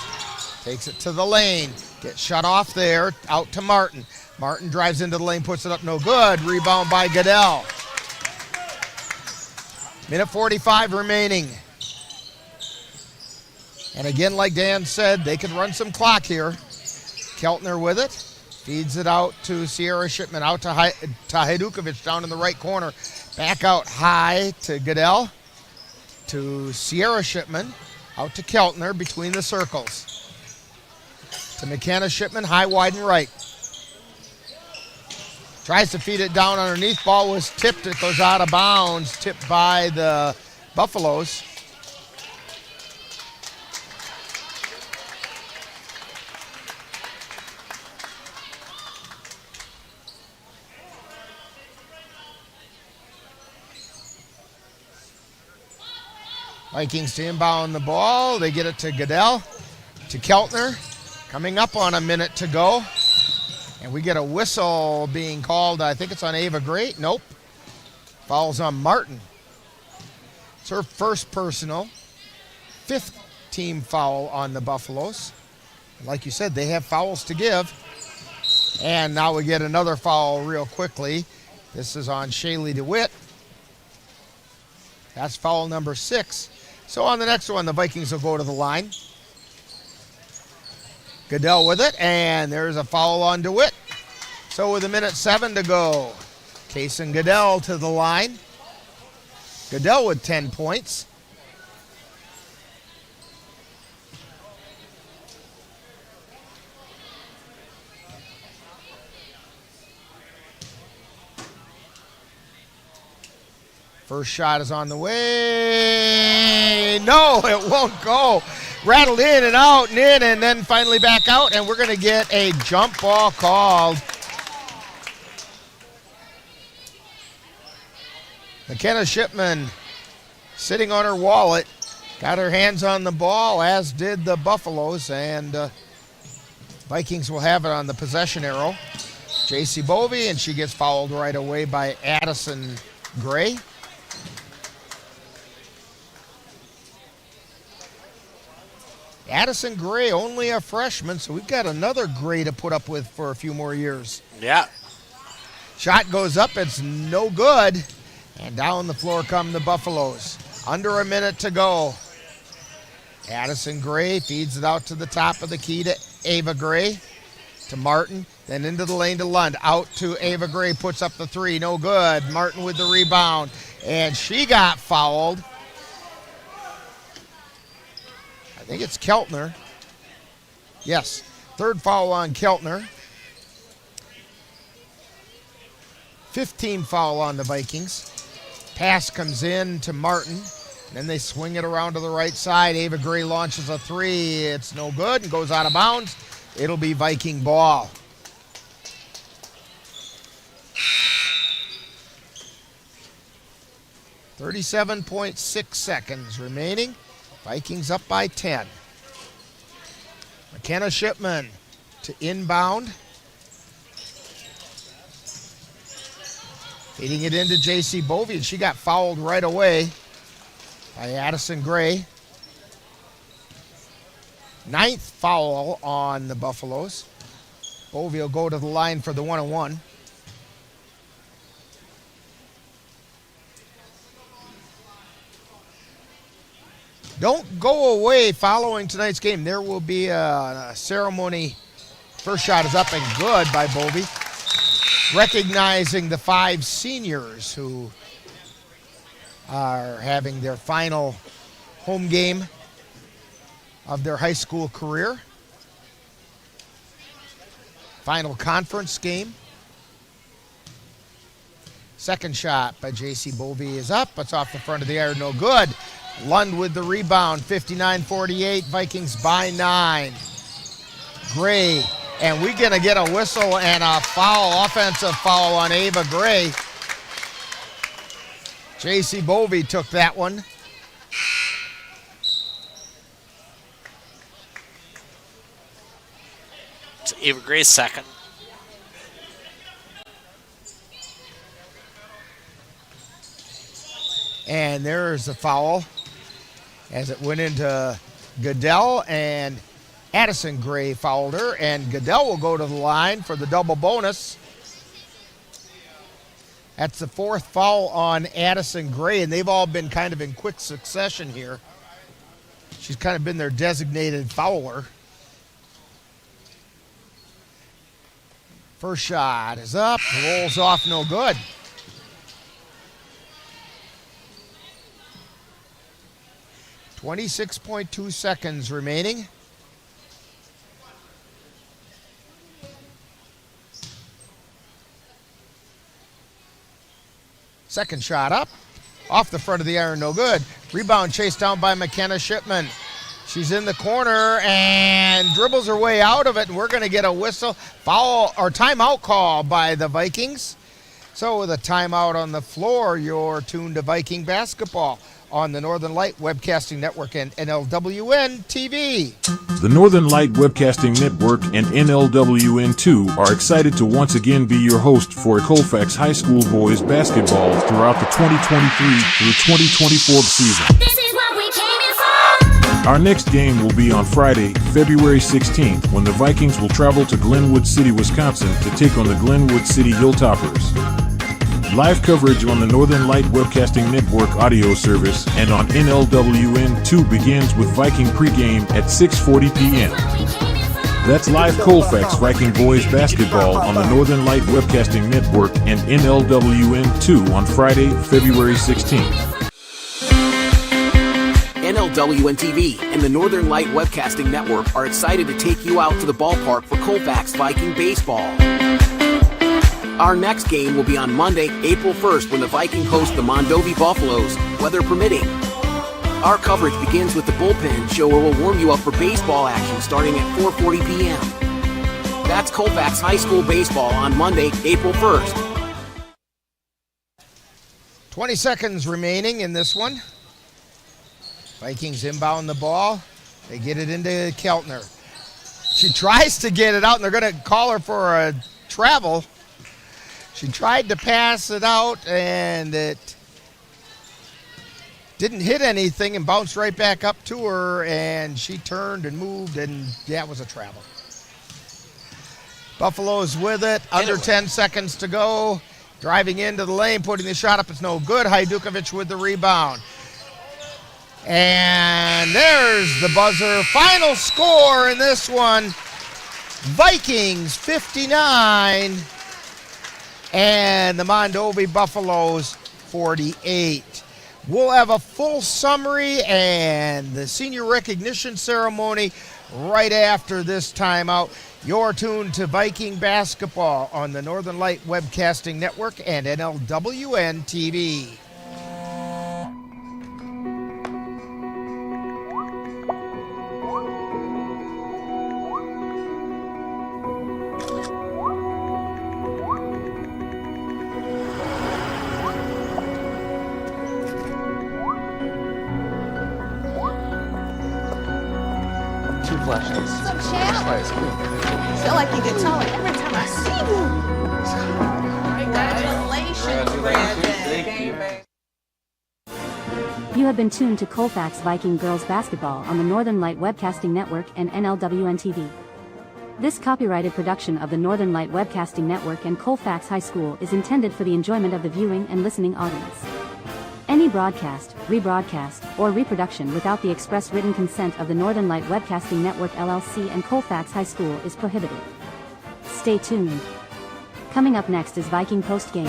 Takes it to the lane. Gets shut off there. Out to Martin. Martin drives into the lane, puts it up. No good. Rebound by Goodell. Minute 45 remaining. And again, like Dan said, they can run some clock here. Keltner with it. Feeds it out to Sierra Shipman. Out to Hajdukovic down in the right corner. Back out high to Goodell. To Sierra Shipman. Out to Keltner between the circles. To McKenna Shipman, high, wide, and right. Tries to feed it down underneath. Ball was tipped. It goes out of bounds. Tipped by the Buffaloes. Vikings to inbound the ball. They get it to Goodell, to Keltner. Coming up on a minute to go. And we get a whistle being called. I think it's on Ava Gray. Nope. Foul's on Martin. It's her first personal. 5th team foul on the Buffaloes. Like you said, they have fouls to give. And now we get another foul real quickly. This is on Shaylee DeWitt. That's foul number 6. So on the next one, the Vikings will go to the line. Goodell with it, and there's a foul on DeWitt. So with 1:07 to go, Case and Goodell to the line. Goodell with 10 points. First shot is on the way. No, it won't go. Rattled in and out and in and then finally back out, and we're going to get a jump ball called. McKenna Shipman sitting on her wallet, got her hands on the ball, as did the Buffaloes, and Vikings will have it on the possession arrow. J.C. Bovey, and she gets fouled right away by Addison Gray. Addison Gray, only a freshman, so we've got another Gray to put up with for a few more years.
Yeah.
Shot goes up, it's no good. And down the floor come the Buffaloes. Under a minute to go. Addison Gray feeds it out to the top of the key to Ava Gray. To Martin, then into the lane to Lund. Out to Ava Gray, puts up the 3, no good. Martin with the rebound, and she got fouled. I think it's Keltner. Yes, 3rd foul on Keltner. 15 foul on the Vikings. Pass comes in to Martin. Then they swing it around to the right side. Ava Gray launches a 3. It's no good and goes out of bounds. It'll be Viking ball. .6 seconds remaining. Vikings up by 10. McKenna Shipman to inbound. Feeding it into J.C. Bovey, and she got fouled right away by Addison Gray. 9th foul on the Buffaloes. Bovey will go to the line for the 1-on-1. Don't go away following tonight's game. There will be a ceremony. First shot is up and good by Bovey. Recognizing the 5 seniors who are having their final home game of their high school career. Final conference game. Second shot by J.C. Bovey is up. It's off the front of the iron, no good. Lund with the rebound, 59-48, Vikings by 9. Gray, and we're going to get a whistle and a foul, offensive foul on Ava Gray. J.C. Bovey took that one.
It's Ava Gray's second.
And there's a foul as it went into Goodell, and Addison Gray fouled her, and Goodell will go to the line for the double bonus. That's the 4th foul on Addison Gray, and they've all been kind of in quick succession here. She's kind of been their designated fouler. First shot is up, rolls off, no good. .2 seconds remaining. Second shot up. Off the front of the iron, no good. Rebound chased down by McKenna Shipman. She's in the corner and dribbles her way out of it, and we're going to get a whistle, foul, or timeout call by the Vikings. So with a timeout on the floor, you're tuned to Viking basketball on the Northern Light Webcasting Network and NLWN-TV.
The Northern Light Webcasting Network and NLWN-2 are excited to once again be your host for Colfax High School boys basketball throughout the 2023 through 2024 season.
This is what we came in for.
Our next game will be on Friday, February 16th, when the Vikings will travel to Glenwood City, Wisconsin to take on the Glenwood City Hilltoppers. Live coverage on the Northern Light Webcasting Network audio service and on NLWN-2 begins with Viking pregame at 6:40 p.m. That's live Colfax Viking boys basketball on the Northern Light Webcasting Network and NLWN-2 on Friday, February 16th.
NLWN-TV and the Northern Light Webcasting Network are excited to take you out to the ballpark for Colfax Viking Baseball. Our next game will be on Monday, April 1st, when the Vikings host the Mondovi Buffaloes, weather permitting. Our coverage begins with the bullpen show where we'll warm you up for baseball action starting at 4:40 p.m. That's Colfax High School baseball on Monday, April 1st.
20 seconds remaining in this one. Vikings inbound the ball. They get it into Keltner. She tries to get it out, and they're going to call her for a travel. She tried to pass it out, and it didn't hit anything and bounced right back up to her, and she turned and moved, and that was a travel. Buffalo's with it. Under 10 seconds to go. Driving into the lane, putting the shot up. It's no good. Hajdukovic with the rebound. And there's the buzzer. Final score in this one. Vikings 59 and the Mondovi Buffaloes 48. We'll have a full summary and the senior recognition ceremony right after this timeout. You're tuned to Viking basketball on the Northern Light Webcasting Network and NLWN-TV.
Feel like you get taller every time I see you. Congratulations, Brandon. Thank you.
You have been tuned to Colfax Viking Girls Basketball on the Northern Light Webcasting Network and NLWN-TV. This copyrighted production of the Northern Light Webcasting Network and Colfax High School is intended for the enjoyment of the viewing and listening audience. Any broadcast, rebroadcast, or reproduction without the express written consent of the Northern Light Webcasting Network LLC and Colfax High School is prohibited. Stay tuned. Coming up next is Viking Post Game.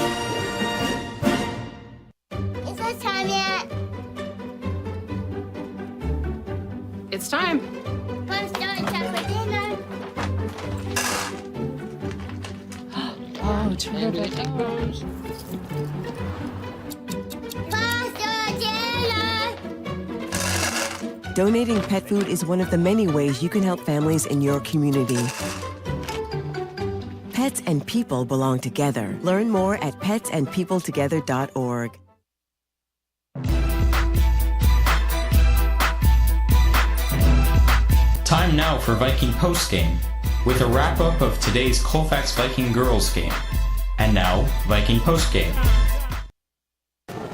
Is it time yet?
It's time.
Come start time for dinner.
Oh, terrific.
Donating pet food is one of the many ways you can help families in your community. Pets and people belong together. Learn more at petsandpeopletogether.org.
Time now for Viking Postgame, with a wrap-up of today's Colfax Viking Girls game. And now, Viking Postgame.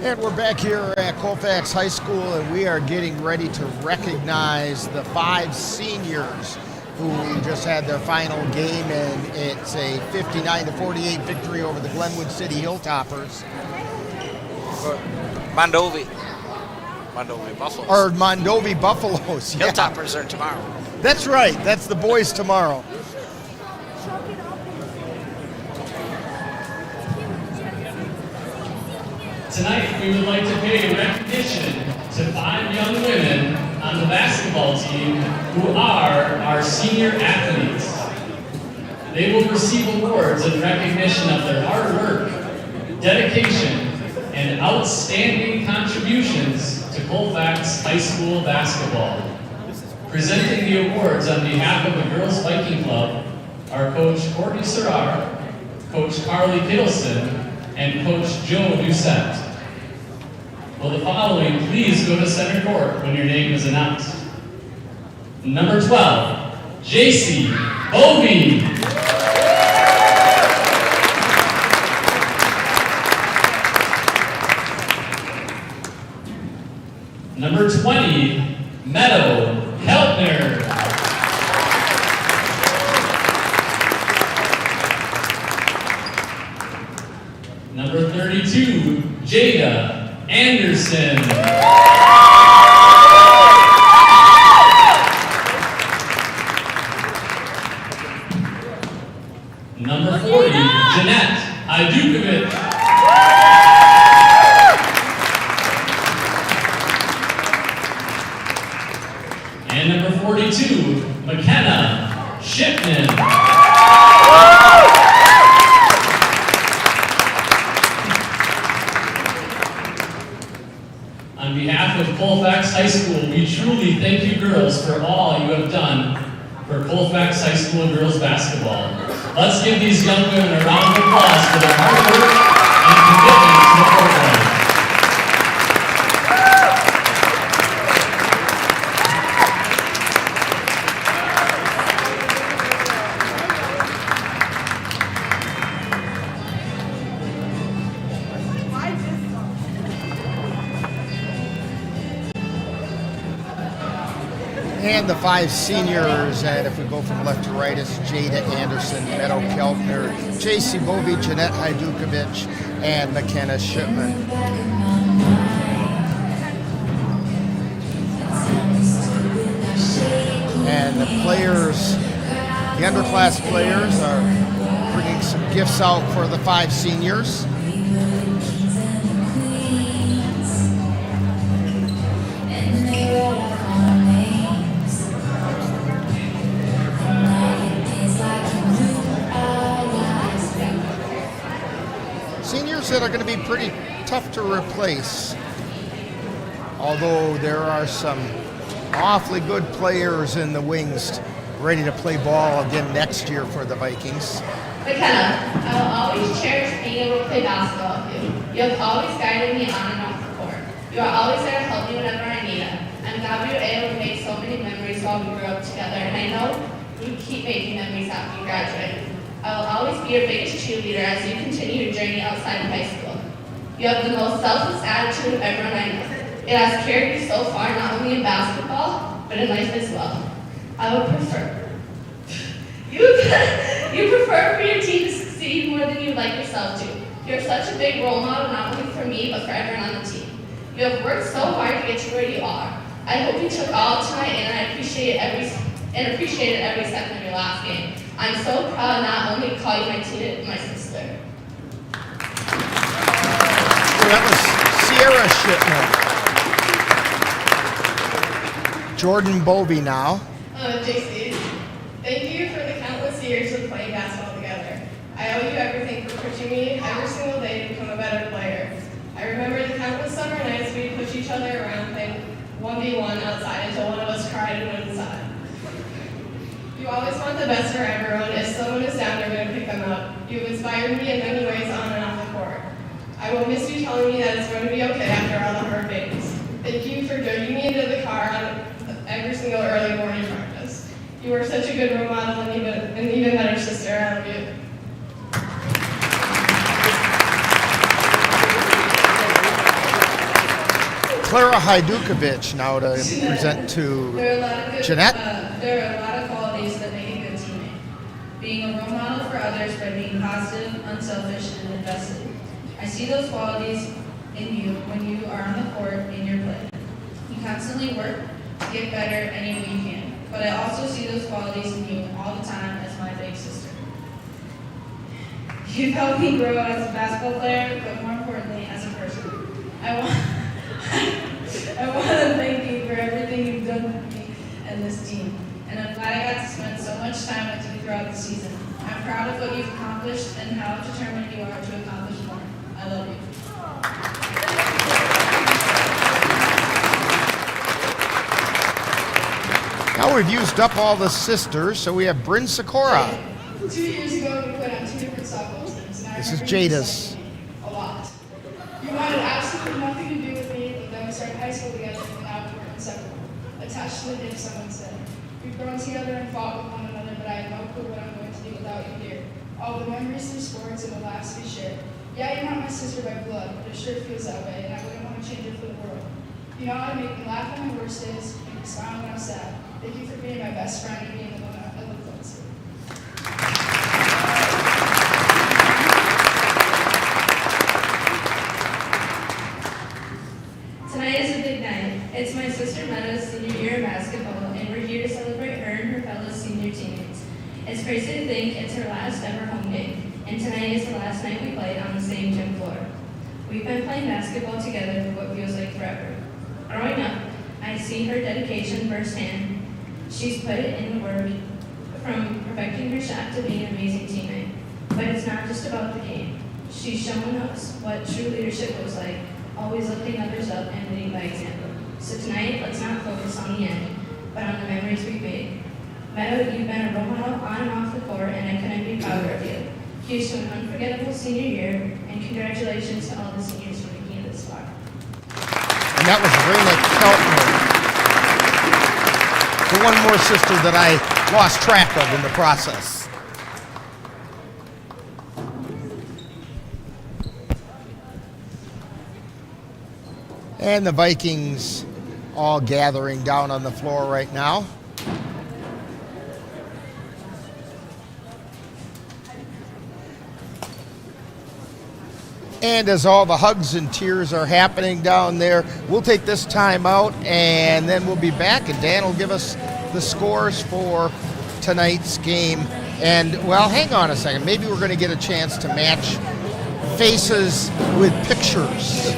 And we're back here at Colfax High School, and we are getting ready to recognize the 5 seniors who just had their final game, and it's a 59-48 victory over the Glenwood City Hilltoppers.
Mondovi Buffaloes.
Or Mondovi Buffaloes, yeah.
Hilltoppers are tomorrow.
That's right. That's the boys tomorrow.
Tonight, we would like to pay recognition to 5 young women on the basketball team who are our senior athletes. They will receive awards in recognition of their hard work, dedication, and outstanding contributions to Colfax High School basketball. Presenting the awards on behalf of the Girls Viking Club are Coach Courtney Serrar, Coach Carly Kittleson, and Coach Joe Doucette. Will the following please go to center court when your name is announced? Number 12, JC Ovi. Number 20, Meadow Keltner. Number 32, Jada Anderson. Number 40, Jeanette Idukovic. And number 42, McKenna Shipman. On behalf of Colfax High School, we truly thank you girls for all you have done for Colfax High School girls basketball. Let's give these young women a round of applause for their hard work and commitment to the program.
And the 5 seniors, and if we go from left to right, it's Jada Anderson, Meadow Keltner, JC Bovey, Jeanette Hajdukovic, and McKenna Shipman. And the players, the underclass players, are bringing some gifts out for the 5 seniors. That are going to be pretty tough to replace, although there are some awfully good players in the wings ready to play ball again next year for the Vikings.
McKenna, I will always cherish being able to play basketball with you. You have always guided me on and off the court. You are always there to help me whenever I need it. I'm glad we were able to make so many memories while we grew up together, and I know we will keep making memories after you graduate. I will always be your biggest cheerleader as you continue your journey outside of high school. You have the most selfless attitude of everyone I know. It has carried you so far, not only in basketball, but in life as well. I would prefer you prefer for your team to succeed more than you'd like yourself to. You're such a big role model, not only for me, but for everyone on the team. You have worked so hard to get to where you are. I hope you took all tonight, and I appreciated every second of your last game. I'm so proud not only to call you my teammate, but my sister.
That was Sierra Shipman. Jordan Bovey now.
JC, thank you for the countless years of playing basketball together. I owe you everything for pushing me every single day to become a better player. I remember the countless summer nights we'd push each other around playing 1v1 outside until one of us cried and went inside. You always want the best for everyone. If someone is down, you're going to pick them up. You've inspired me in many ways on and off the court. I will miss you telling me that it's going to be okay after all the hard days. Thank you for dragging me into the car on every single early morning practice. You are such a good role model and an even better sister. I love you.
Clara Hajdukovic now to present to Jeanette.
There are a lot of qualities that make a good teammate. Being a role model for others by being positive, unselfish, and invested. I see those qualities in you when you are on the court in your play. You constantly work to get better any way you can, but I also see those qualities in you all the time as my big sister. You've helped me grow as a basketball player, but more importantly, as a person. I want to thank you for everything you've done for me and this team, and I'm glad I got to spend so much time with you throughout the season. I'm proud of what you've accomplished and how determined you are to accomplish more. I love you.
Now we've used up all the sisters, so we have Bryn Sikora.
2 years ago, we put on 2 different softball teams. And I
This is
remember you
Jada's.
saying a lot. You wanted absolutely nothing to do with me, but then we started high school together, and now we're inseparable. Attached to the hip, someone said. We've grown together and fought with one another, but I have no clue what I'm going to do without you here. All the memories through sports and the laughs we shared. Yeah, you're not my sister by blood, but it sure feels that way, and I wouldn't want to change it for the world. You know how to make me laugh on my worst days, make me smile when I'm sad. Thank you for being my best friend and being the one I look forward to.
Tonight is a big night. It's my sister Meadows' senior year of basketball, and we're here to celebrate her and her fellow senior teammates. It's crazy to think it's her last ever home game, and tonight is the last night we played on the same gym floor. We've been playing basketball together for what feels like forever. Growing up, I see her dedication firsthand. She's put it in the work, from perfecting her shot to being an amazing teammate. But it's not just about the game. She's shown us what true leadership looks like, always lifting others up and leading by example. So tonight, let's not focus on the end, but on the memories we've made. Meadow, you've been a role model on and off the court, and I couldn't be prouder of you. Here's to an unforgettable senior year, and congratulations to all the seniors for making it this far.
And that was Raina Keltner, the one more sister that I lost track of in the process. And the Vikings all gathering down on the floor right now. And as all the hugs and tears are happening down there, we'll take this time out and then we'll be back and Dan will give us the scores for tonight's game. And, well, hang on a second. Maybe we're going to get a chance to match faces with pictures.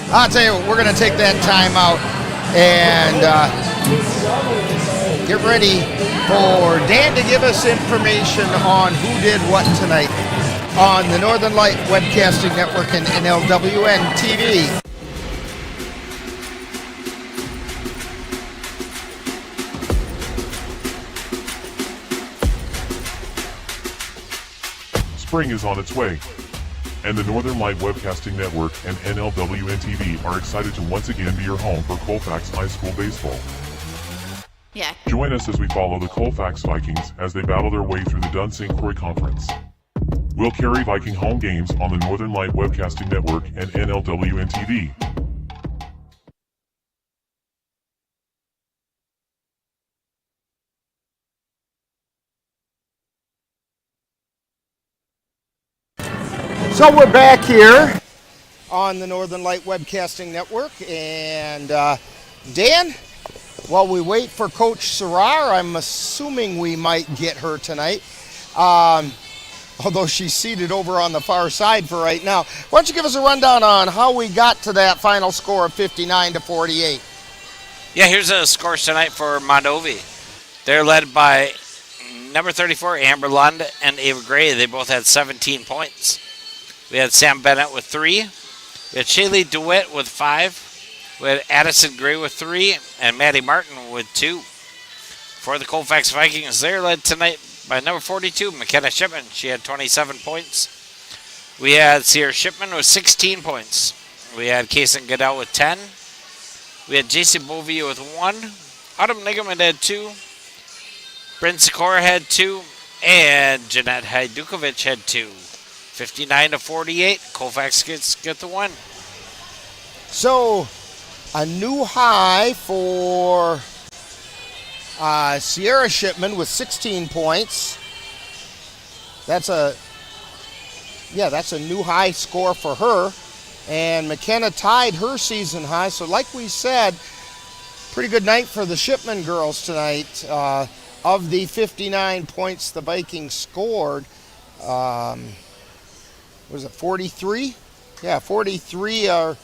I'll tell you what, we're going to take that time out and get ready for Dan to give us information on who did what tonight on the Northern Light Webcasting Network and NLWN-TV.
Spring is on its way, and the Northern Light Webcasting Network and NLWN-TV are excited to once again be your home for Colfax High School baseball.
Yeah.
Join us as we follow the Colfax Vikings as they battle their way through the Dunn-St Croix Conference. We'll carry Viking home games on the Northern Light Webcasting Network and NLWN-TV.
So we're back here on the Northern Light Webcasting Network, and Dan, while we wait for Coach Serrar, I'm assuming we might get her tonight, although she's seated over on the far side for right now. Why don't you give us a rundown on how we got to that final score of 59-48?
Yeah, here's the scores tonight for Mondovi. They're led by number 34, Amber Lund, and Ava Gray. They both had 17 points. We had Sam Bennett with 3. We had Shaylee DeWitt with 5. We had Addison Gray with 3. And Maddie Martin with 2. For the Colfax Vikings, they're led tonight by number 42, McKenna Shipman. She had 27 points. We had Sierra Shipman with 16 points. We had Kason Goodell with 10. We had J.C. Bovia with 1. Autumn Nigaman had 2. Bryn Sikora had 2. And Jeanette Hajdukovic had 2. 59-48. Colfax get the win.
So, a new high for Sierra Shipman with 16 points. That's a new high score for her. And McKenna tied her season high. So, like we said, pretty good night for the Shipman girls tonight. Of the 59 points the Vikings scored, was it 43? Yeah, 43 are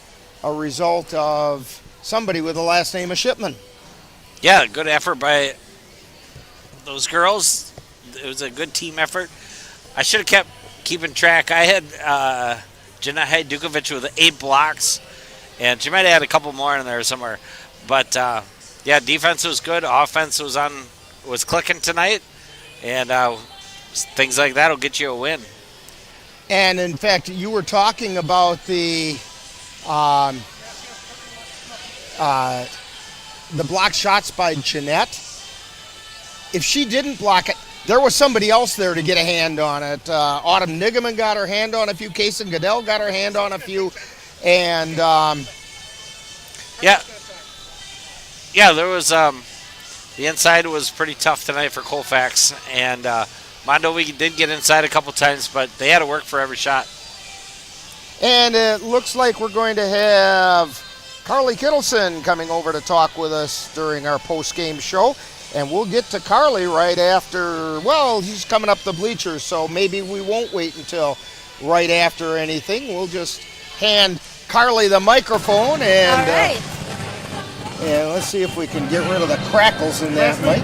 a result of somebody with the last name of Shipman.
Yeah, good effort by those girls. It was a good team effort. I should have kept keeping track. I had Jeanette Hajdukovic with 8 blocks, and she might have had a couple more in there somewhere. But, yeah, defense was good. Offense was clicking tonight, and things like that will get you a win.
And, in fact, you were talking about the block shots by Jeanette. If she didn't block it, there was somebody else there to get a hand on it. Autumn Nigaman got her hand on a few. Kaysen Goodell got her hand on a few. And,
yeah, there was the inside was pretty tough tonight for Colfax. And Mondovi did get inside a couple times, but they had to work for every shot.
And it looks like we're going to have Carly Kittleson coming over to talk with us during our post-game show. And we'll get to Carly right after, well, he's coming up the bleachers, so maybe we won't wait until right after anything. We'll just hand Carly the microphone and,
all right.
And let's see if we can get rid of the crackles in that mic.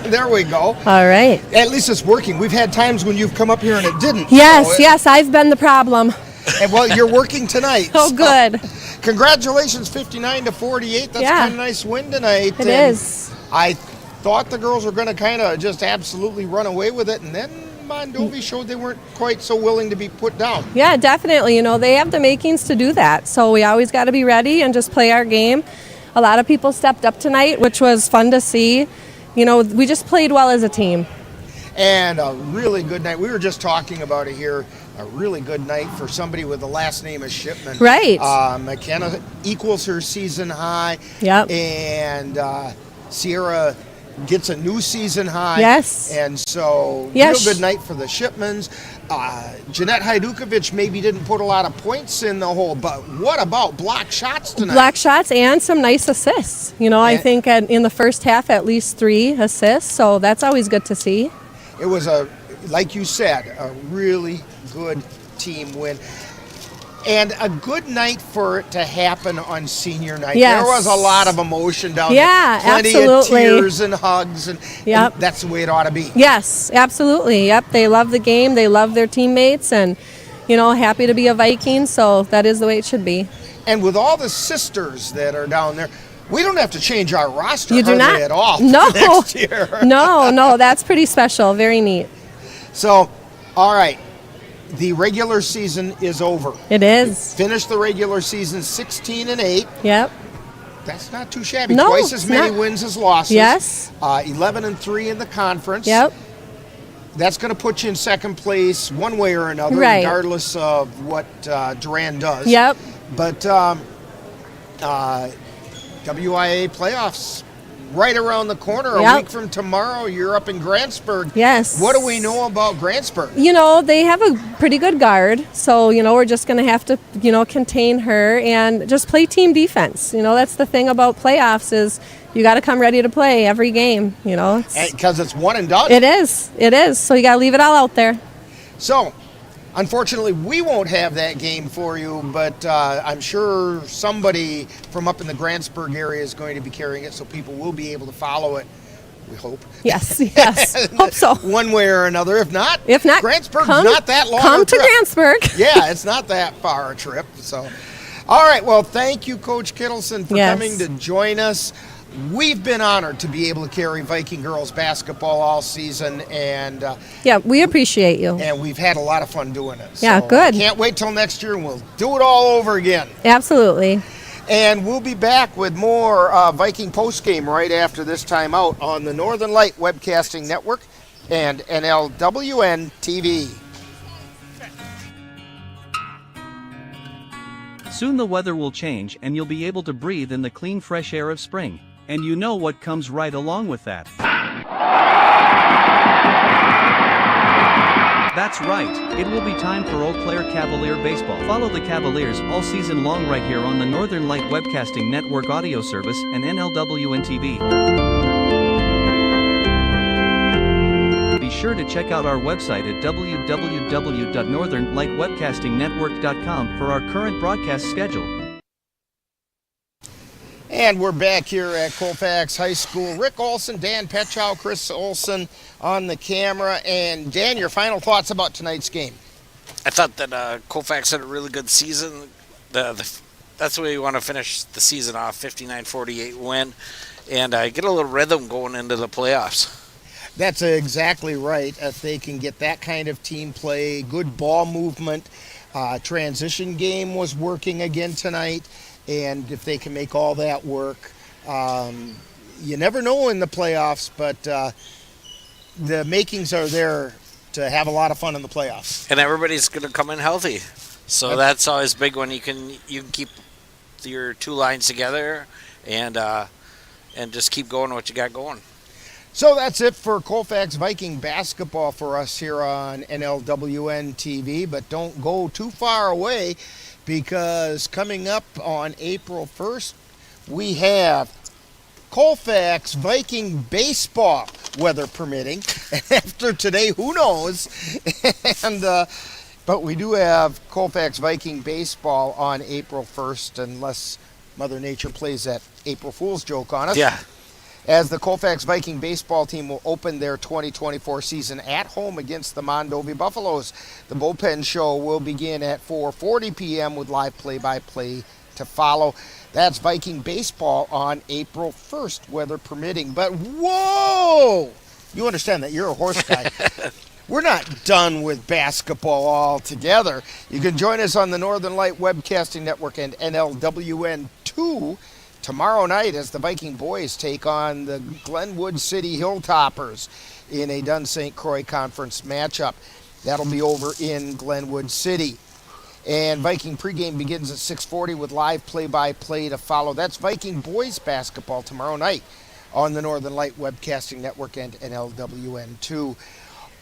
There we go.
All right.
At least it's working. We've had times when you've come up here and it didn't.
Yes, I've been the problem.
And well, you're working tonight.
Oh,
so
good.
Congratulations, 59-48. That's kind of a nice win tonight.
It is.
I thought the girls were going to kind of just absolutely run away with it, and then Mondovi showed they weren't quite so willing to be put down.
Yeah, definitely. You know, they have the makings to do that. So we always got to be ready and just play our game. A lot of people stepped up tonight, which was fun to see. You know, we just played well as a team.
And a really good night. We were just talking about it here. A really good night for somebody with the last name of Shipman.
Right.
McKenna equals her season high.
Yep.
And Sierra gets a new season high.
Yes.
And so, real good night for the Shipmans. Jeanette Hajdukovic maybe didn't put a lot of points in the hole, but what about block shots tonight?
Block shots and some nice assists. You know, I think in the first half at least 3 assists, so that's always good to see.
It was like you said, a really good team win. And a good night for it to happen on senior night.
Yes.
There was a lot of emotion down
there.
Plenty
Absolutely.
of tears and hugs, and that's the way it ought to be.
Yes, absolutely. Yep, they love the game. They love their teammates, and, you know, happy to be a Viking, so that is the way it should be.
And with all the sisters that are down there, we don't have to change our roster
You do not
at all
no.
next year.
No, that's pretty special. Very neat.
So, all right. The regular season is over.
It is.
Finished the regular season 16-8.
Yep.
That's not too shabby.
No,
Twice as many wins as losses.
Yes.
11-3 in the conference.
Yep.
That's going to put you in second place one way or another,
right,
regardless of what Durand does.
Yep.
But WIA playoffs right around the corner.
Yep.
A week from tomorrow, you're up in Grantsburg.
Yes.
What do we know about Grantsburg?
You know, they have a pretty good guard, so, you know, we're just going to have to, you know, contain her and just play team defense. You know, that's the thing about playoffs is you got to come ready to play every game, you know.
Because it's one and done.
It is. So you got to leave it all out there.
So, unfortunately, we won't have that game for you, but I'm sure somebody from up in the Grantsburg area is going to be carrying it, so people will be able to follow it, we hope.
Yes, hope so.
One way or another. If not, Grantsburg's not that long
come
a trip.
to Grantsburg.
Yeah, it's not that far a trip. So, all right, well, thank you, Coach Kittleson, for coming to join us. We've been honored to be able to carry Viking girls basketball all season, and
yeah, we appreciate you.
And we've had a lot of fun doing it.
Yeah,
so
good.
Can't wait till next year, and we'll do it all over again.
Absolutely.
And we'll be back with more Viking postgame right after this timeout on the Northern Light Webcasting Network and NLWN-TV.
Soon the weather will change and you'll be able to breathe in the clean, fresh air of spring. And you know what comes right along with that. That's right, it will be time for Eau Claire Cavalier Baseball. Follow the Cavaliers all season long right here on the Northern Light Webcasting Network audio service and NLWN-TV. Be sure to check out our website at www.northernlightwebcastingnetwork.com for our current broadcast schedule.
And we're back here at Colfax High School. Rick Olson, Dan Petchow, Chris Olson on the camera. And Dan, your final thoughts about tonight's game?
I thought that Colfax had a really good season. That's the way you want to finish the season off, 59-48 win, and get a little rhythm going into the playoffs.
That's exactly right. If they can get that kind of team play, good ball movement, transition game was working again tonight, and if they can make all that work, you never know in the playoffs, but the makings are there to have a lot of fun in the playoffs.
And everybody's going to come in healthy, so that's always big when you can keep your two lines together and just keep going what you got going.
So that's it for Colfax Viking basketball for us here on NLWN-TV, but don't go too far away because coming up on April 1st, we have Colfax Viking baseball, weather permitting. And after today, who knows? But we do have Colfax Viking baseball on April 1st, unless Mother Nature plays that April Fool's joke on us.
Yeah.
As the Colfax Viking baseball team will open their 2024 season at home against the Mondovi Buffaloes. The bullpen show will begin at 4:40 p.m. with live play-by-play to follow. That's Viking baseball on April 1st, weather permitting. But whoa! You understand that you're a horse guy. We're not done with basketball altogether. You can join us on the Northern Light Webcasting Network and NLWN-2 tomorrow night as the Viking boys take on the Glenwood City Hilltoppers in a Dunn-St. Croix Conference matchup. That'll be over in Glenwood City. And Viking pregame begins at 6:40 with live play-by-play to follow. That's Viking boys basketball tomorrow night on the Northern Light Webcasting Network and NLWN-2.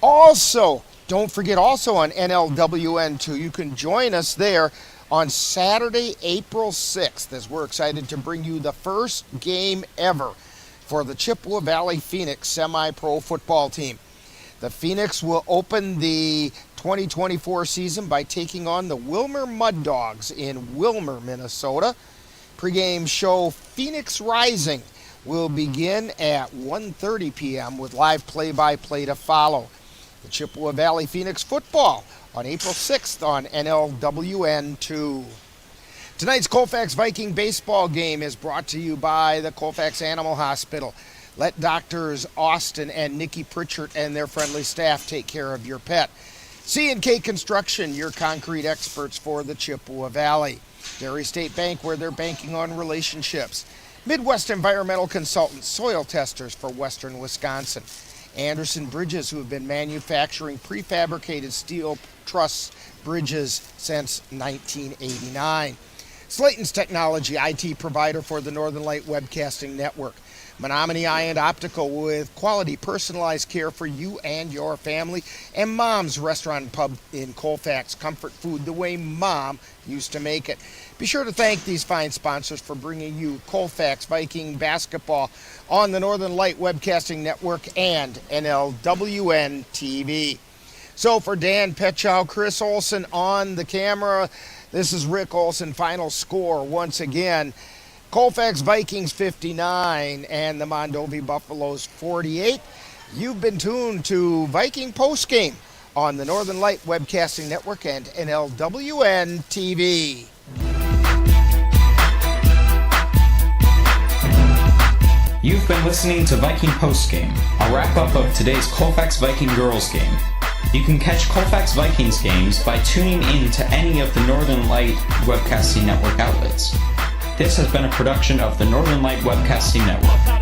Also, don't forget also on NLWN-2, you can join us there on Saturday, April 6th, as we're excited to bring you the first game ever for the Chippewa Valley Phoenix semi-pro football team. The Phoenix will open the 2024 season by taking on the Wilmer Mud Dogs in Wilmer, Minnesota. Pre-game show Phoenix Rising will begin at 1:30 p.m. with live play-by-play to follow. The Chippewa Valley Phoenix football on April 6th on NLWN-2. Tonight's Colfax Viking baseball game is brought to you by the Colfax Animal Hospital. Let doctors Austin and Nikki Pritchard and their friendly staff take care of your pet. C&K Construction, your concrete experts for the Chippewa Valley. Dairy State Bank, where they're banking on relationships. Midwest Environmental Consultants, soil testers for Western Wisconsin. Anderson Bridges, who have been manufacturing prefabricated steel truss bridges since 1989. Slayton's Technology, IT provider for the Northern Light Webcasting Network. Menominee Eye and Optical with quality personalized care for you and your family. And Mom's Restaurant and Pub in Colfax, comfort food the way Mom used to make it. Be sure to thank these fine sponsors for bringing you Colfax Viking basketball on the Northern Light Webcasting Network and NLWN-TV. So for Dan Petchow, Chris Olson on the camera, this is Rick Olson. Final score once again. Colfax Vikings 59 and the Mondovi Buffaloes 48. You've been tuned to Viking Postgame on the Northern Light Webcasting Network and NLWN-TV.
You've been listening to Viking Postgame, a wrap-up of today's Colfax Viking Girls game. You can catch Colfax Vikings games by tuning in to any of the Northern Light Webcasting Network outlets. This has been a production of the Northern Light Webcasting Network.